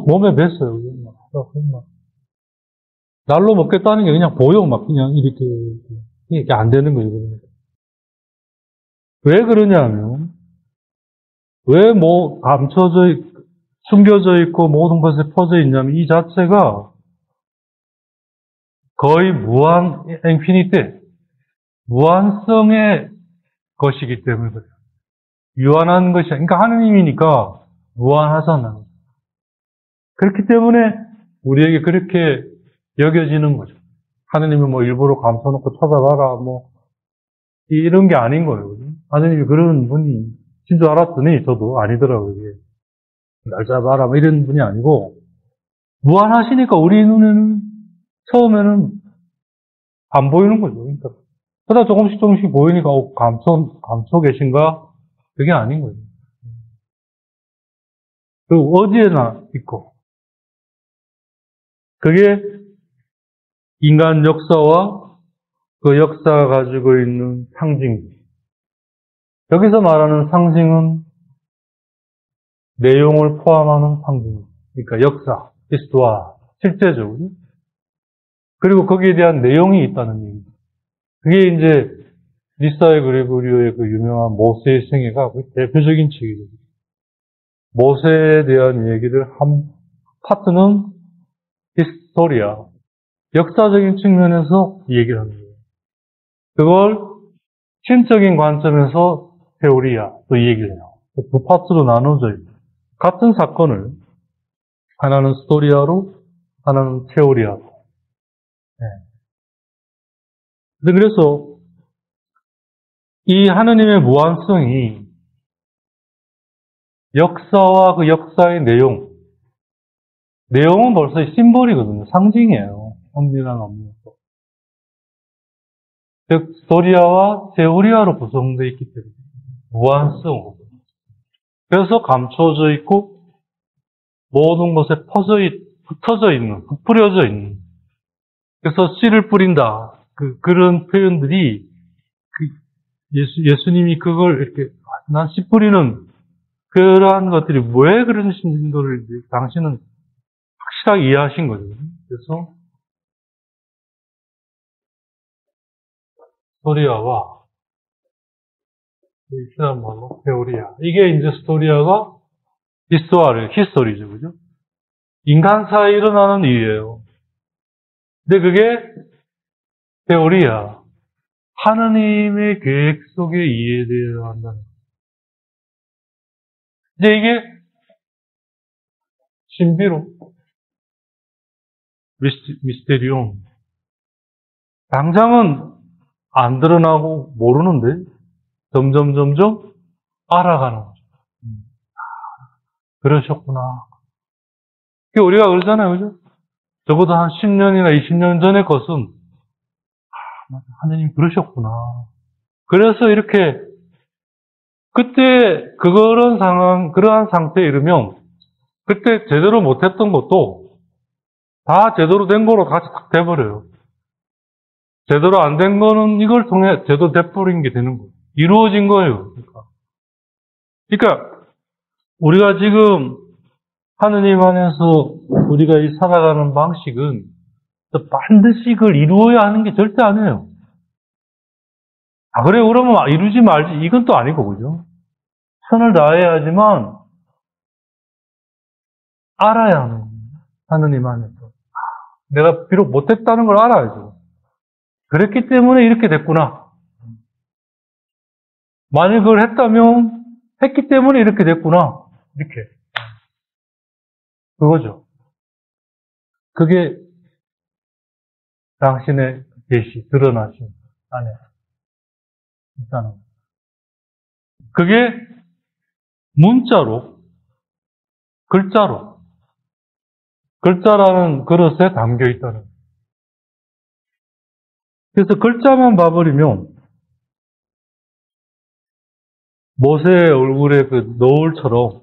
몸에 뱄어요. 날로 먹겠다는 게 그냥 보여, 막 그냥 이렇게 안 되는 거죠. 왜 그러냐면, 왜 숨겨져 있고 모든 것에 퍼져 있냐면, 이 자체가 거의 인피니티, 무한성의 것이기 때문에 그래요. 유한한 것이, 그러니까 하느님이니까 무한하잖아요. 그렇기 때문에 우리에게 그렇게 여겨지는 거죠. 하느님은 뭐 일부러 감춰놓고 찾아봐라, 뭐, 이런 게 아닌 거예요. 하느님이 그런 분이, 진줄 알았더니 저도 아니더라고요, 이게. 날 잡아라, 뭐 이런 분이 아니고, 무한하시니까 우리 눈에는 처음에는 안 보이는 거죠. 그러니까. 그러다 조금씩 보이니까, 감춰 계신가? 그게 아닌 거예요. 그 어디에나 있고. 그게 인간 역사와 그 역사가 가지고 있는 상징. 여기서 말하는 상징은 내용을 포함하는 상징. 그러니까 역사, 히스토아, 실제적으로. 그리고 거기에 대한 내용이 있다는 얘기입니다. 그게 이제 리사의 그레고리오의 그 유명한 모세의 생애가 그 대표적인 책이죠. 모세에 대한 얘기를 한 파트는 히스토리아, 역사적인 측면에서 얘기를 하는 거예요. 그걸 신적인 관점에서 테오리아, 또 얘기를 해요. 두 파트로 나눠져 있어요. 같은 사건을 하나는 스토리아로, 하나는 테오리아로. 네. 그래서 이 하느님의 무한성이 역사와 그 역사의 내용은 벌써 심볼이거든요. 상징이에요. 언제나 없는 것. 즉, 스토리아와 테오리아로 구성되어 있기 때문에 무한성. 그래서 감춰져 있고 모든 것에 흩어져 있는, 흩뿌려져 있는. 그래서 씨를 뿌린다. 그런 표현들이 예수님이 그걸 이렇게 난 씨 뿌리는 그러한 것들이 왜 그런 신도를 당신은 확실하게 이해하신 거죠. 그래서 스토리아와 히스토리아 말로 테오리아. 이게 이제 스토리아가 히스토리죠, 그죠? 인간 사이에 일어나는 일이에요. 근데 그게 테오리아. 하느님의 계획 속에 이해되어야 한다는 거예요. 근데 이게 신비로, 미스테리온. 당장은 안 드러나고 모르는데 점점 알아가는 거죠. 그러셨구나. 우리가 그러잖아요, 그죠? 적어도 한 10년이나 20년 전의 것은 하느님 그러셨구나. 그래서 이렇게 그때 그러한 상태에 이르면 그때 제대로 못했던 것도 다 제대로 된 거로 같이 딱 돼버려요. 제대로 안 된 거는 이걸 통해 제대로 돼버린 게 되는 거예요. 이루어진 거예요. 그러니까 우리가 지금 하느님 안에서 우리가 이 살아가는 방식은 반드시 그걸 이루어야 하는 게 절대 아니에요. 아, 그래, 그러면 이루지 말지. 이건 또 아니고, 그죠? 선을 다해야지만 알아야 하는 거예요. 하느님 안에서. 내가 비록 못했다는 걸 알아야죠. 그랬기 때문에 이렇게 됐구나. 만일 그걸 했다면 했기 때문에 이렇게 됐구나. 이렇게. 그거죠. 그게 당신의 계시, 드러나신 안에 있다는 거예요. 그게 문자로, 글자라는 그릇에 담겨 있다는 거예요. 그래서 글자만 봐버리면 모세의 얼굴에 그 너울처럼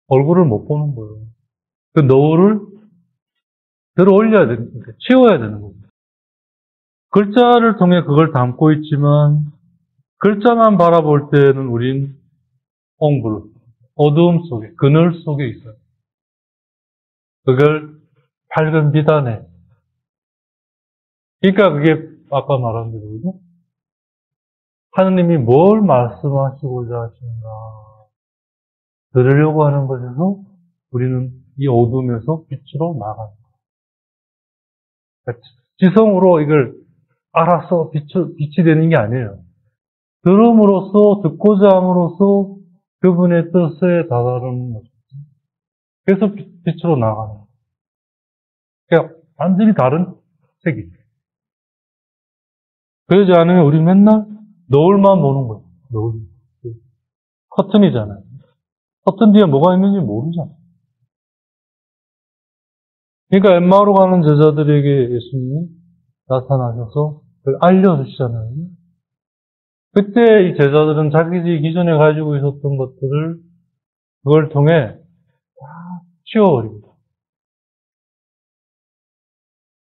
얼굴을 못 보는 거예요. 그 너울을 들어 올려야 되는 거예요. 치워야 되는 거예요. 글자를 통해 그걸 담고 있지만 글자만 바라볼 때는 우린 옹불, 어두움 속에, 그늘 속에 있어요. 그걸 밝은 빛 안에. 그러니까 그게 아까 말한 대로 하느님이 뭘 말씀하시고자 하시는가 들으려고 하는 것에서 우리는 이 어둠에서 빛으로 나가는 거예요. 그러니까 지성으로 이걸 알아서 빛이 되는 게 아니에요. 들음으로써, 듣고자 함으로써 그분의 뜻에 다다르는 거죠. 그래서 빛으로 나가는 거예요. 그러니까 완전히 다른 색이죠. 그러지 않으면 우리 맨날 노을만 보는 거예요. 노을. 커튼이잖아요. 커튼 뒤에 뭐가 있는지 모르잖아요. 그러니까 엠마오로 가는 제자들에게 예수님이 나타나셔서 그걸 알려주시잖아요. 그때 이 제자들은 자기들이 기존에 가지고 있었던 것들을 그걸 통해 다 치워버립니다.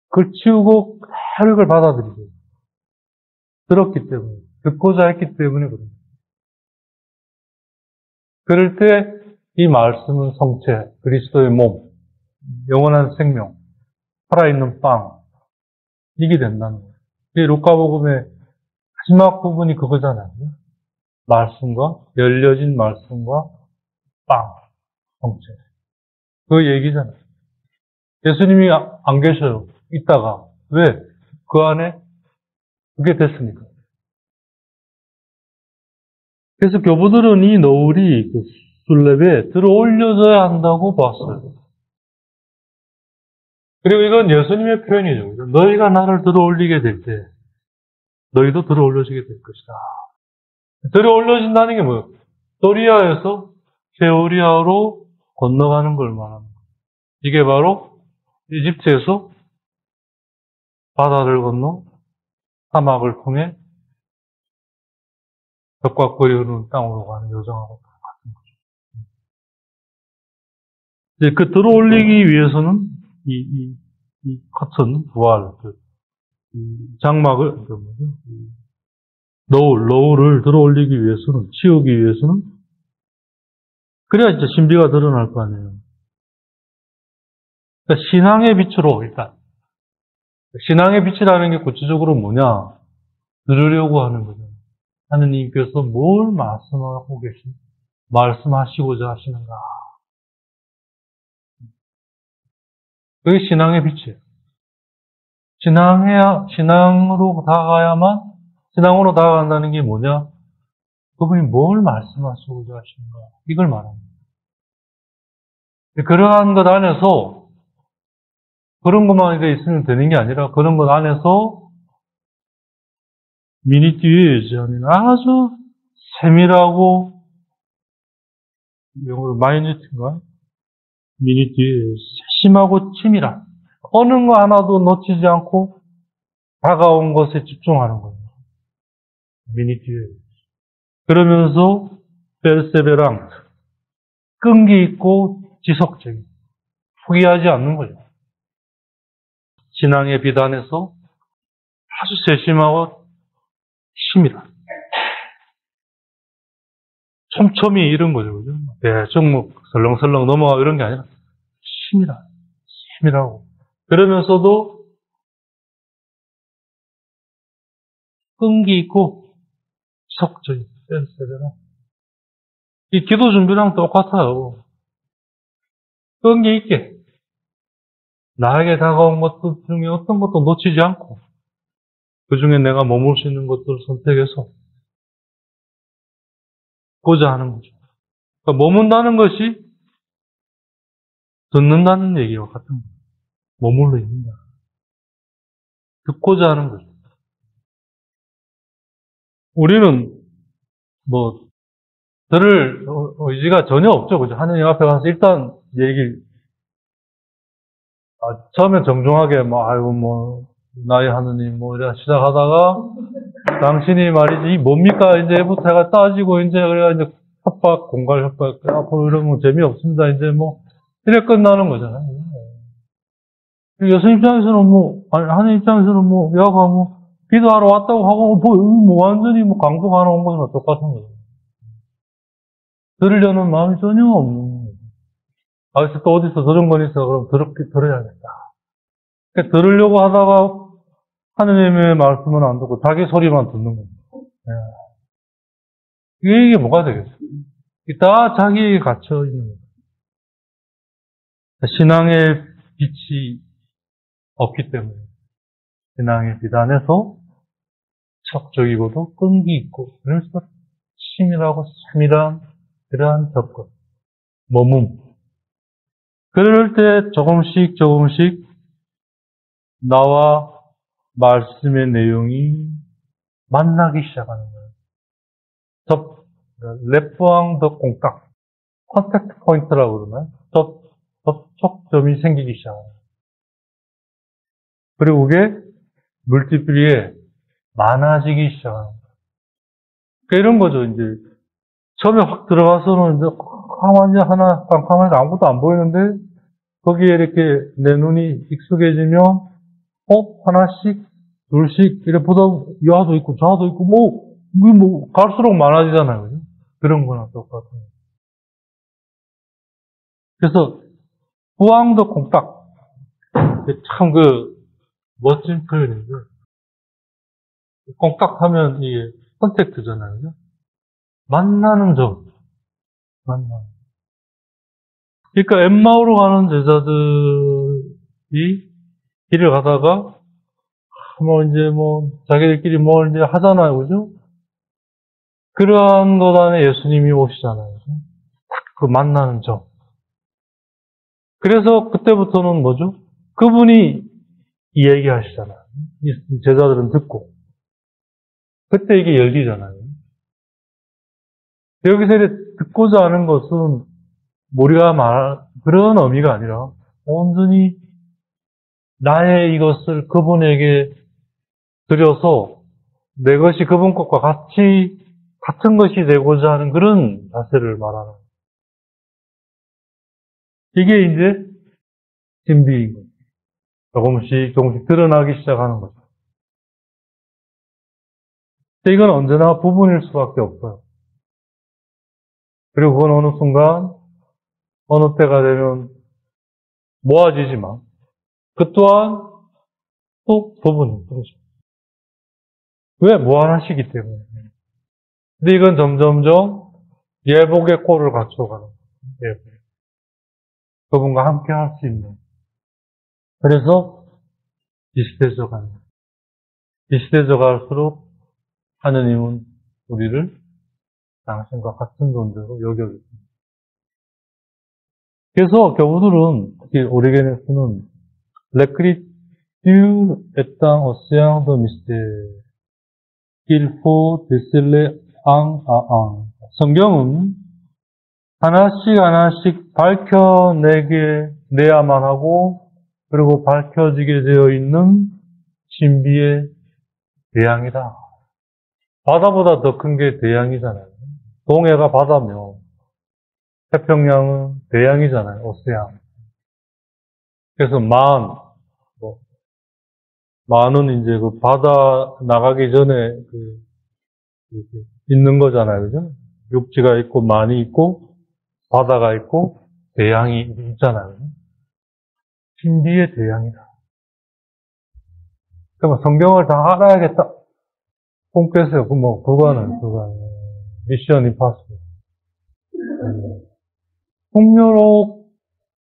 그걸 치우고 그대로 그걸 받아들이죠. 들었기 때문에, 듣고자 했기 때문에 그럽니다. 그럴 때 이 말씀은 성체, 그리스도의 몸, 영원한 생명, 살아있는 빵, 이게 된다는 거예요. 이 루카복음의 마지막 부분이 그거잖아요. 말씀과, 열려진 말씀과 빵, 성체. 그 얘기잖아요. 예수님이 안 계셔요. 있다가. 왜? 그 안에 그게 됐으니까. 그래서 교부들은 이 노을이 그 술랩에 들어 올려져야 한다고 봤어요. 그리고 이건 예수님의 표현이죠. 너희가 나를 들어 올리게 될 때, 너희도 들어 올려지게 될 것이다. 들어 올려진다는 게 뭐예요? 도리아에서 세오리아로 건너가는 걸 말합니다. 이게 바로 이집트에서 바다를 건너 사막을 통해 벽과 꿀이 흐르는 땅으로 가는 여정하고 똑같은 거죠. 이제 그 들어 올리기 위해서는 이 커튼, 부활, 장막을, 노을을 들어 올리기 위해서는, 치우기 위해서는, 그래야 이제 신비가 드러날 거 아니에요. 그러니까 신앙의 빛으로, 일단. 신앙의 빛이라는 게 구체적으로 뭐냐? 들으려고 하는 거죠. 하느님께서 뭘 말씀하시고자 하시는가. 그게 신앙의 빛이에요. 신앙으로 다가간다는 게 뭐냐? 그분이 뭘 말씀하시고자 하시는가. 이걸 말합니다. 그러한 것 안에서, 그런 것만 있으면 되는 게 아니라, 그런 것 안에서, 미니듀에이즈 하는 아주 세밀하고, 영어로 마이니트인가? 미니듀에이즈, 세심하고 치밀한, 어느 거 하나도 놓치지 않고, 다가온 것에 집중하는 거예요. 미니듀에이즈. 그러면서, 벨세베랑트, 끈기 있고 지속적인, 포기하지 않는 거죠. 신앙의 비단에서 아주 세심하고 치밀한, 촘촘히 이런 거죠. 그죠? 대충 뭐 설렁설렁 넘어가 이런 게 아니라 치밀하고 그러면서도 끈기 있고 지속적인 센스잖아. 이 기도 준비랑 똑같아요. 끈기 있게 나에게 다가온 것들 중에 어떤 것도 놓치지 않고 그 중에 내가 머물 수 있는 것들을 선택해서 보자 하는 거죠. 그러니까 머문다는 것이 듣는다는 얘기와 같은 거예요. 머물러 있는다. 듣고자 하는 거죠. 우리는 뭐 들을 의지가 전혀 없죠. 그죠? 하느님 앞에 가서 일단 처음에 정중하게 아이고 나의 하느님 이래 시작하다가 당신이 말이지 뭡니까 이제부터 해가 따지고 이제 그래가 이제 공갈 협박 앞으로 이러면 재미없습니다. 이제 이래 끝나는 거잖아요. 예수 입장에서는 하느님 입장에서는 야가 기도하러 왔다고 하고 완전히 강도하러 온 거랑 똑같은 거죠. 들으려는 마음이 전혀 없는 거죠. 그래서 또 어디서 들은 건 있어. 그럼 들어야겠다. 그러니까 들으려고 하다가 하느님의 말씀은 안 듣고 자기 소리만 듣는 거예요. 이게 뭐가 되겠어요? 다 자기에게 갇혀 있는 거예요. 신앙의 빛이 없기 때문에 신앙의 빛 안에서 척적이고도 끈기 있고 그래서 치밀하고 세밀한 그러한 접근, 머문. 그럴 때 조금씩 나와 말씀의 내용이 만나기 시작하는 거예요. 레프앙 더 꽁딱, 컨택트 포인트라고 그러나요? 접촉점이 생기기 시작하는 거예요. 그리고 그게 물티플리에 많아지기 시작하는 거예요. 그러니까 이런 거죠. 이제 처음에 확 들어가서는 이제 깜깜하게 아무것도 안 보이는데 거기에 이렇게 내 눈이 익숙해지면 하나씩 둘씩 이렇게 보다 야도 있고 좌도 있고 갈수록 많아지잖아요. 그죠? 그런 거나 똑같아요. 그래서 부항도 콩딱 참 멋진 표현인데 콩딱 하면 이게 컨택트잖아요. 그죠? 만나는 점. 그러니까 엠마오로 가는 제자들이 길을 가다가 자기들끼리 뭘 이제 하잖아요. 그죠? 그러한 것 안에 예수님이 오시잖아요. 딱 그 만나는 점. 그래서 그때부터는 뭐죠? 그분이 이야기하시잖아요. 이 제자들은 듣고. 그때 이게 열리잖아요. 여기서 듣고자 하는 것은 우리가 말할 그런 의미가 아니라 온전히 나의 이것을 그분에게 드려서 내 것이 그분 것과 같은 것이 되고자 하는 그런 자세를 말하는 거예요. 이게 이제 진비인 거예요. 조금씩 드러나기 시작하는 거죠. 이건 언제나 부분일 수밖에 없어요. 그리고 그건 어느 순간, 어느 때가 되면 모아지지만, 그 또한 또 부분인 거죠. 왜? 무한하시기 때문에. 근데 이건 점점점 예복의 꼴을 갖춰가는 거예요. 그분과 함께 할 수 있는. 그래서 비슷해져 가는 거예요. 비슷해져 갈수록 하느님은 우리를 당신과 같은 존재로 여겨주십니다. 그래서 교우들은, 특히 오리게네스는 l'écriture étant océan de mystère, il faut déceler un à un. 성경은 하나씩 밝혀내야만 하고, 그리고 밝혀지게 되어 있는 신비의 대양이다. 바다보다 더 큰 게 대양이잖아요. 동해가 바다며, 태평양은 대양이잖아요. 오세안. 그래서 만은 이제 그 바다 나가기 전에 있는 거잖아요. 그죠? 육지가 있고, 만이 있고, 바다가 있고 대양이 있잖아요. 신비의 대양이다. 그러면 성경을 다 알아야겠다. 꿈꾸세요. 그거는 미션 임파서블.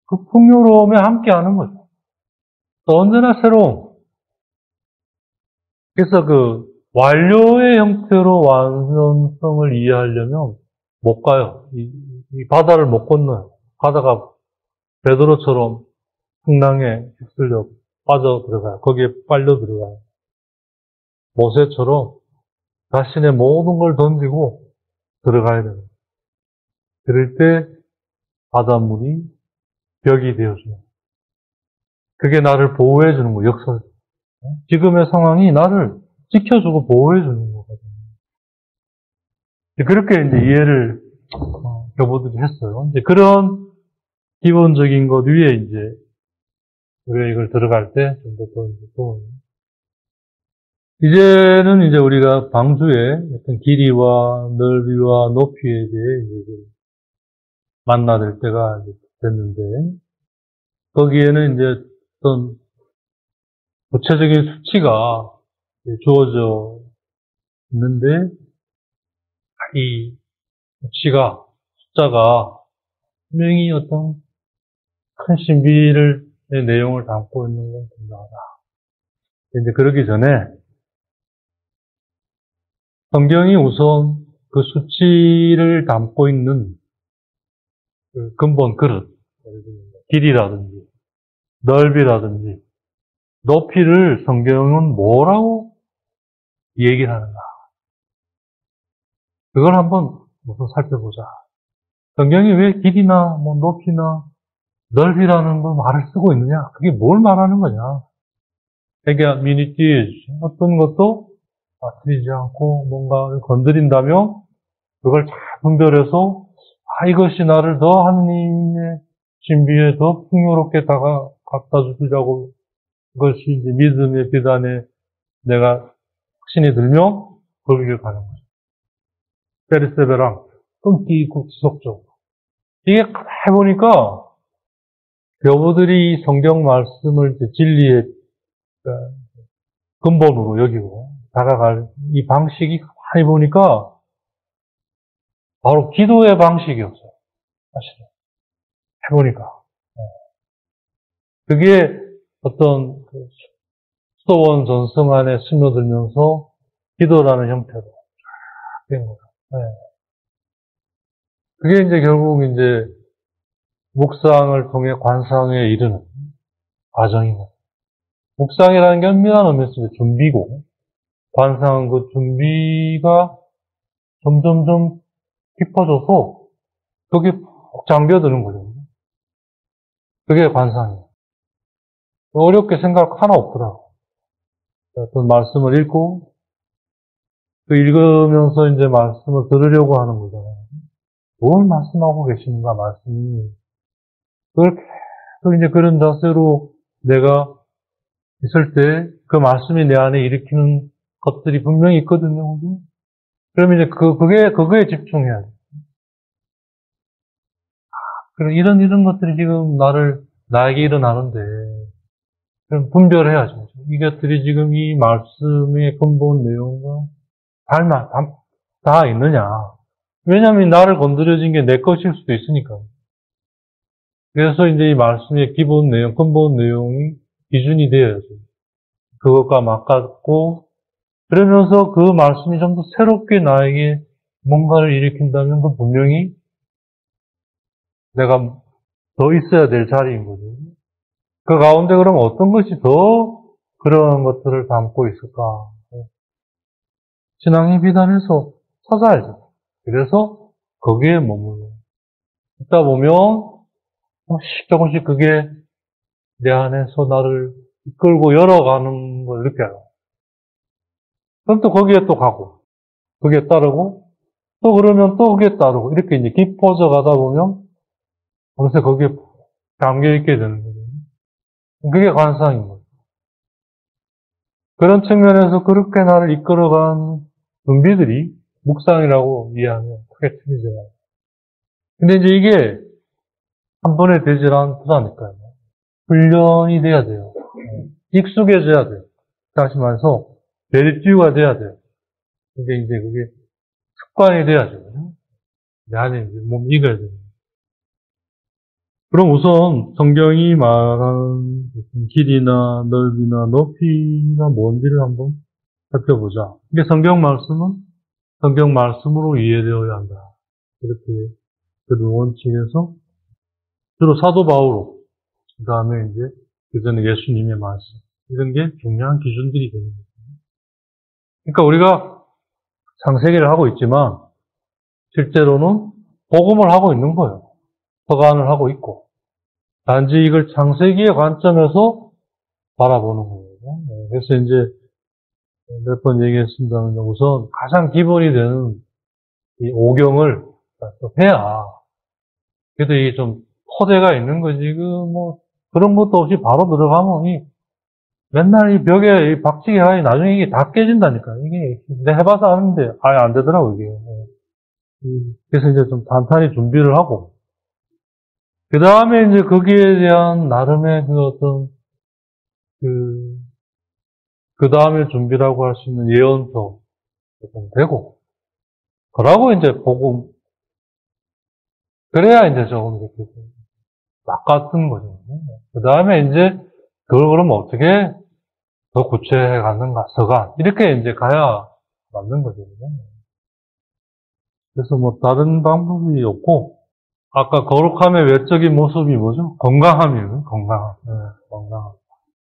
그 풍요로움에 함께하는 거죠. 또 언제나 새로운. 그래서 완료의 형태로 완전성을 이해하려면 못 가요. 이 바다를 못 건너요. 가다가 베드로처럼 풍랑에 휩쓸려 빠져 들어가요. 거기에 빨려 들어가요. 모세처럼 자신의 모든 걸 던지고 들어가야 돼요. 그럴 때 바닷물이 벽이 되어줘요. 그게 나를 보호해주는 거예요. 역설. 지금의 상황이 나를 지켜주고 보호해주는 거거든요. 그렇게 이제 이해를 교보들이 했어요. 이제 그런 기본적인 것 위에 이제 우리가 이걸 들어갈 때 좀 더 도움이. 이제는 이제 우리가 방주의 어떤 길이와 넓이와 높이에 대해 이제 만나될 때가 됐는데, 거기에는 이제 어떤 구체적인 수치가 주어져 있는데, 이 숫자가 분명히 어떤 큰 신비의 내용을 담고 있는 건 분명하다. 이제 그러기 전에 성경이 우선 그 수치를 담고 있는 그 근본 그릇, 예를 들면 길이라든지 넓이라든지 높이를 성경은 뭐라고 얘기를 하는가? 그걸 한번 우선 살펴보자. 성경이 왜 길이나 높이나 넓이라는 그 말을 쓰고 있느냐? 그게 뭘 말하는 거냐? 그러니까 미니티즈 어떤 것도 빠뜨리지 않고 뭔가 건드린다면 그걸 잘 분별해서 이것이 나를 더 하느님의 신비에 더 풍요롭게 갖다 주시려고 그것이 이제 믿음의 비단에 내가 확신이 들면 거기를 가는 거죠. 페르세베랑 끊기 있고 지속적으로. 이게 해보니까 여부들이 성경 말씀을 진리의 근본으로 여기고 다가갈 이 방식이 많이 보니까 바로 기도의 방식이었어요. 사실은. 해보니까. 그게 어떤 수도원 전승 안에 스며들면서 기도라는 형태로 된 거죠. 네. 그게 이제 결국 이제 묵상을 통해 관상에 이르는 과정인 거죠. 묵상이라는 게 엄밀한 의미에서 준비고, 관상은 그 준비가 점점점 깊어져서 거기에 푹 잠겨드는 거죠. 그게 관상이에요. 어렵게 생각 하나 없더라고. 어떤 말씀을 읽고, 그 읽으면서 이제 말씀을 들으려고 하는 거잖아요. 뭘 말씀하고 계시는가, 말씀이. 그걸 계속 이제 그런 자세로 내가 있을 때 그 말씀이 내 안에 일으키는 것들이 분명히 있거든요. 그러면 이제 그거에 집중해야 돼. 그럼 이런 것들이 지금 나에게 일어나는데, 그럼 분별해야죠. 이것들이 지금 이 말씀의 근본 내용과 다 있느냐. 왜냐하면 나를 건드려진 게 내 것일 수도 있으니까. 그래서 이제 이 말씀의 기본 내용, 근본 내용이 기준이 되어야죠. 그것과 맞닿고, 그러면서 그 말씀이 좀 더 새롭게 나에게 뭔가를 일으킨다면 그 분명히 내가 더 있어야 될 자리인 거죠. 그 가운데 그럼 어떤 것이 더 그런 것들을 담고 있을까? 신앙의 비단에서 찾아야죠. 그래서 거기에 머물러 있다 보면 조금씩 그게 내 안에서 나를 이끌고 열어가는 걸 느껴요. 그럼 또 거기에 또 가고, 그게 따르고, 또 그러면 또 그게 따르고, 이렇게 이제 깊어져 가다 보면 어느새 거기에 잠겨있게 되는 거죠. 그게 관상인 거죠. 그런 측면에서 그렇게 나를 이끌어간 은비들이 묵상이라고 이해하면 크게 틀리지 않아요. 근데 이제 이게 한 번에 되질 않더라니까요. 훈련이 돼야 돼요. 익숙해져야 돼요. 다시 말해서, 내리띄우가 돼야 돼요. 근데 이제 그게 습관이 돼야죠. 내 안에 이제 몸 익어야 돼요. 그럼 우선 성경이 말하는 길이나 넓이나 높이가 뭔지를 한번 살펴보자. 이게 성경 말씀은 성경 말씀으로 이해되어야 한다. 이렇게 그 원칙에서 주로 사도 바울로, 그 다음에 이제 그 전에 예수님의 말씀, 이런 게 중요한 기준들이 되는 거예요. 그러니까 우리가 창세기를 하고 있지만 실제로는 복음을 하고 있는 거예요. 서간을 하고 있고. 단지 이걸 창세기의 관점에서 바라보는 거예요. 그래서 이제 몇 번 얘기했습니다만 우선 가장 기본이 되는 이 오경을 해야 그래도 이게 좀 토대가 있는 거지. 그런 것도 없이 바로 들어가면 맨날 이 벽에 이 박치기 하니 나중에 이게 다 깨진다니까. 이게 내가 해봐서 아는데 아예 안 되더라고 이게. 그래서 이제 좀 단단히 준비를 하고 그 다음에 이제 거기에 대한 나름의 그 다음에 준비라고 할 수 있는 예언도 좀 되고, 그러고 이제 복음, 그래야 이제 조금 이렇게 막 같은 거죠. 그 다음에 이제 그걸 그러면 어떻게 더 구체해 갔는가, 서간. 이렇게 이제 가야 맞는 거죠. 그래서 다른 방법이 없고, 아까 거룩함의 외적인 모습이 뭐죠? 건강함이에요, 건강함. 네, 건강함.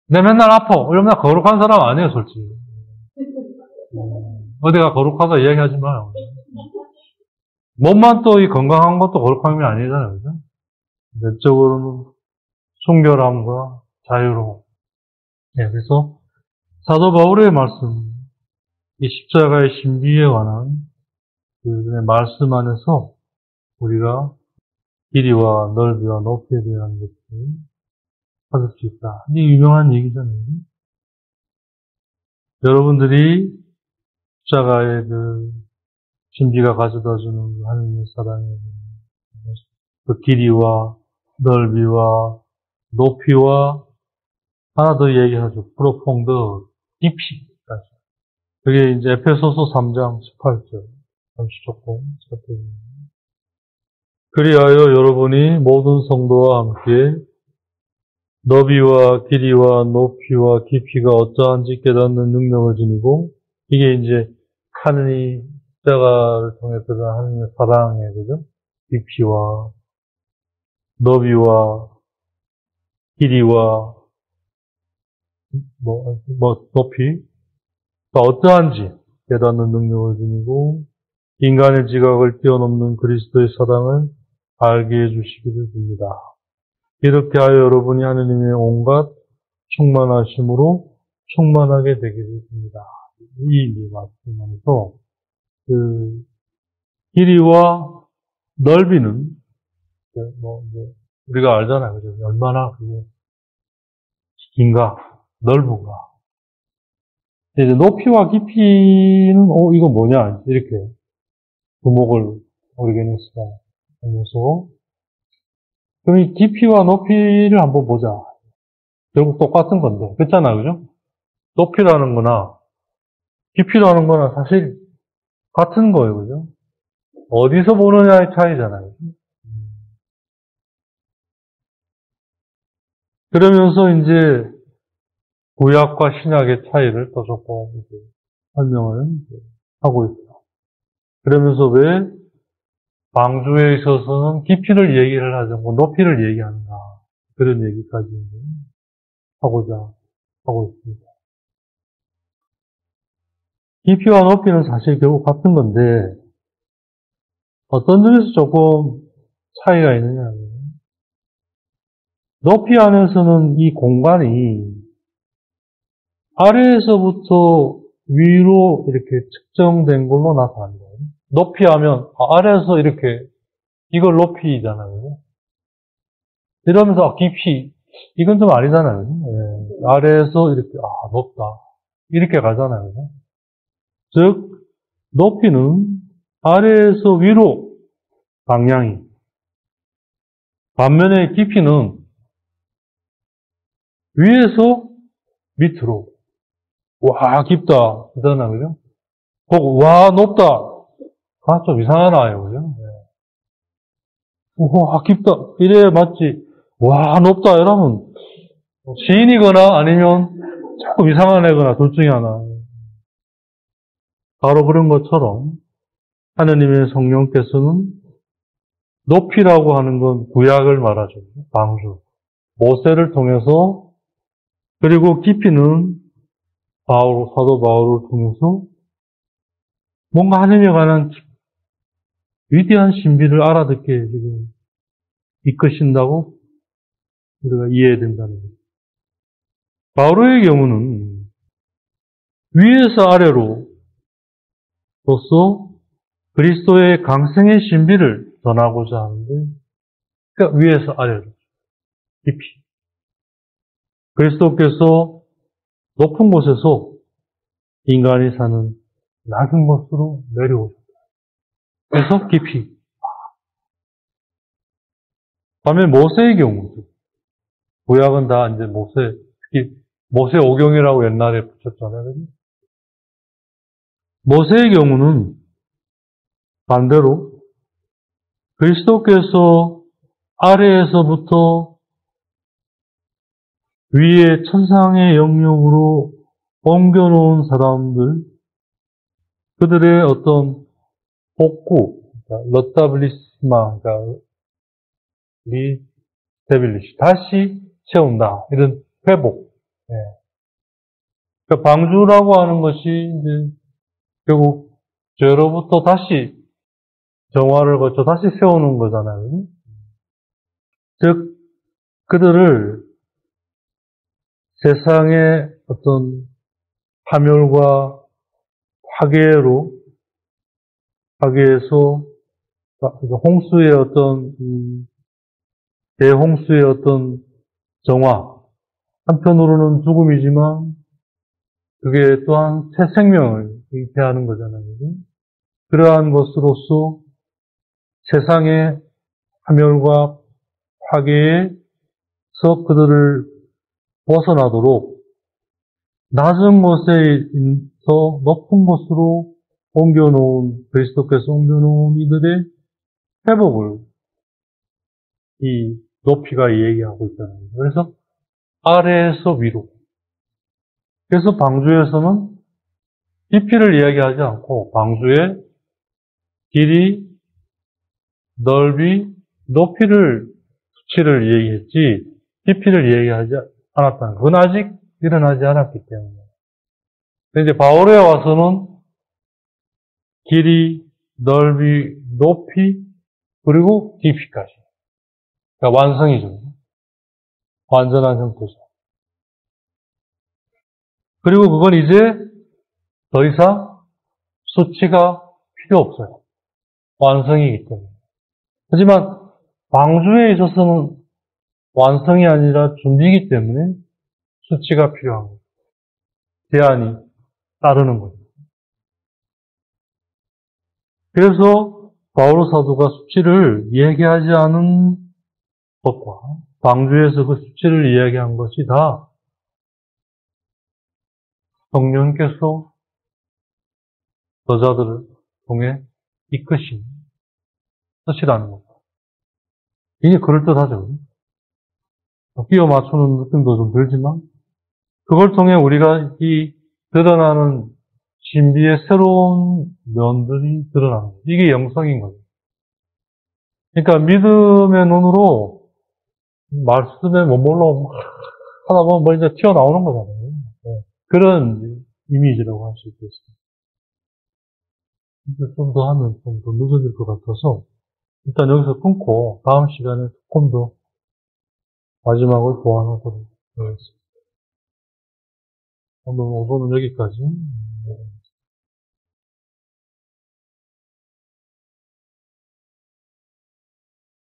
근데 맨날 아파. 이러면 나 거룩한 사람 아니에요, 솔직히. 어디가 거룩하다 이야기하지 마요. 몸만 또 이 건강한 것도 거룩함이 아니잖아요, 그죠? 내적으로는 순결함과 자유로움. 네, 그래서 사도 바울의 말씀, 이 십자가의 신비에 관한 그 말씀 안에서 우리가 길이와 넓이와 높이에 대한 것을 찾을 수 있다. 이게 유명한 얘기잖아요. 여러분들이 십자가의 그 신비가 가져다주는 하나님의 사랑의 그 길이와 넓이와 높이와 하나 더 얘기하죠. 프로퐁드, 깊이. 그게 이제 에페소서 3장 18절. 잠시 조금 살펴봅니다. 그리하여 여러분이 모든 성도와 함께 너비와 길이와 높이와 깊이가 어떠한지 깨닫는 능력을 지니고 이게 이제 하느님 십자가를 통해 드러난 하느님의 사랑의 그죠? 깊이와 너비와 길이와 높이가 어떠한지 깨닫는 능력을 지니고 인간의 지각을 뛰어넘는 그리스도의 사랑을 알게 해주시기를 빕니다. 이렇게 하여 여러분이 하느님의 온갖 충만하심으로 충만하게 되기를 빕니다. 이 말씀에서 그 길이와 넓이는 우리가 알잖아요, 그죠? 얼마나 그게 긴가, 넓은가. 이제 높이와 깊이는 이거 뭐냐 이렇게 두목을 오리게니스가 하면서 그럼 이 깊이와 높이를 한번 보자. 결국 똑같은 건데, 그렇잖아요, 그죠? 높이라는 거나 깊이라는 거나 사실 같은 거예요, 그죠? 어디서 보느냐의 차이잖아요. 그러면서 이제 구약과 신약의 차이를 또 조금 이제 설명을 하고 있어요. 그러면서 왜 방주에 있어서는 깊이를 얘기를 하지 않고 높이를 얘기하는가 그런 얘기까지 하고자 하고 있습니다. 깊이와 높이는 사실 결국 같은 건데 어떤 점에서 조금 차이가 있느냐면 높이 안에서는 이 공간이 아래에서부터 위로 이렇게 측정된 걸로 나타납니다. 높이 하면 아래에서 이렇게 이걸 높이잖아요. 이러면서 깊이 이건 좀 아니잖아요. 네. 아래에서 이렇게 높다 이렇게 가잖아요. 즉 높이는 아래에서 위로 방향이 반면에 깊이는 위에서 밑으로. 와, 깊다. 그러나, 그죠? 보고, 와, 높다. 아, 좀 이상하나요, 그죠? 와, 깊다. 이래 맞지. 와, 높다. 이러면 시인이거나 아니면 조금 이상한 애거나 둘 중에 하나. 바로 그런 것처럼 하느님의 성령께서는 높이라고 하는 건 구약을 말하죠. 방주. 모세를 통해서 그리고 깊이는 사도 바울을 통해서 뭔가 하느님에 관한 위대한 신비를 알아듣게 지금 이끄신다고 우리가 이해해야 된다는 거죠. 바울의 경우는 위에서 아래로로서 그리스도의 강성의 신비를 전하고자 하는데, 그러니까 위에서 아래로 깊이 그리스도께서 높은 곳에서 인간이 사는 낮은 곳으로 내려오셨다. 그래서 깊이. 반면 모세의 경우도 구약은 다 이제 특히 모세 오경이라고 옛날에 붙였잖아요. 모세의 경우는 반대로 그리스도께서 아래에서부터 위에 천상의 영역으로 옮겨놓은 사람들, 그들의 어떤 복구, 러타블리스마, 그러니까 리스테빌리시, 다시 채운다. 이런 회복. 예. 그러니까 방주라고 하는 것이 이제 결국 죄로부터 다시 정화를 거쳐 다시 세우는 거잖아요. 즉, 그들을 세상의 어떤 파멸과 파괴에서 홍수의 어떤 대홍수의 어떤 정화, 한편으로는 죽음이지만 그게 또한 새 생명을 잉태하는 거잖아요. 그러한 것으로서 세상의 파멸과 파괴에서 그들을 벗어나도록 낮은 곳에서 높은 곳으로 그리스도께서 옮겨놓은 이들의 회복을 이 높이가 얘기하고 있다는 거예요. 그래서 아래에서 위로. 그래서 방주에서는 깊이를 이야기하지 않고 방주의 길이, 넓이, 높이를 수치를 얘기했지 깊이를 얘기하지 않았다는 거예요. 그건 아직 일어나지 않았기 때문에. 근데 이제 바울에 와서는 길이, 넓이, 높이, 그리고 깊이까지. 그러니까 완성이죠. 완전한 형태죠. 그리고 그건 이제 더 이상 수치가 필요 없어요. 완성이기 때문에. 하지만 방주에 있어서는 완성이 아니라 준비이기 때문에 수치가 필요한 거예요. 제한이 따르는 거예요. 그래서 바울 사도가 수치를 얘기하지 않은 것과 방주에서 그 수치를 이야기한 것이 다 성령께서 저자들을 통해 이끄신 뜻이라는 겁니다. 이게 그럴듯하죠. 끼워 맞추는 느낌도 좀 들지만 그걸 통해 우리가 이 드러나는 신비의 새로운 면들이 드러나는 거예요. 이게 영성인 거죠. 그러니까 믿음의 눈으로 말씀에 머물러 하다 보면 뭐 이제 튀어나오는 거잖아요. 네. 그런 이미지라고 할 수 있겠습니다. 좀 더 하면 좀 더 늦어질 것 같아서 일단 여기서 끊고 다음 시간에 조금 더 마지막을 보완하도록 하겠습니다. 오늘 오전은 여기까지.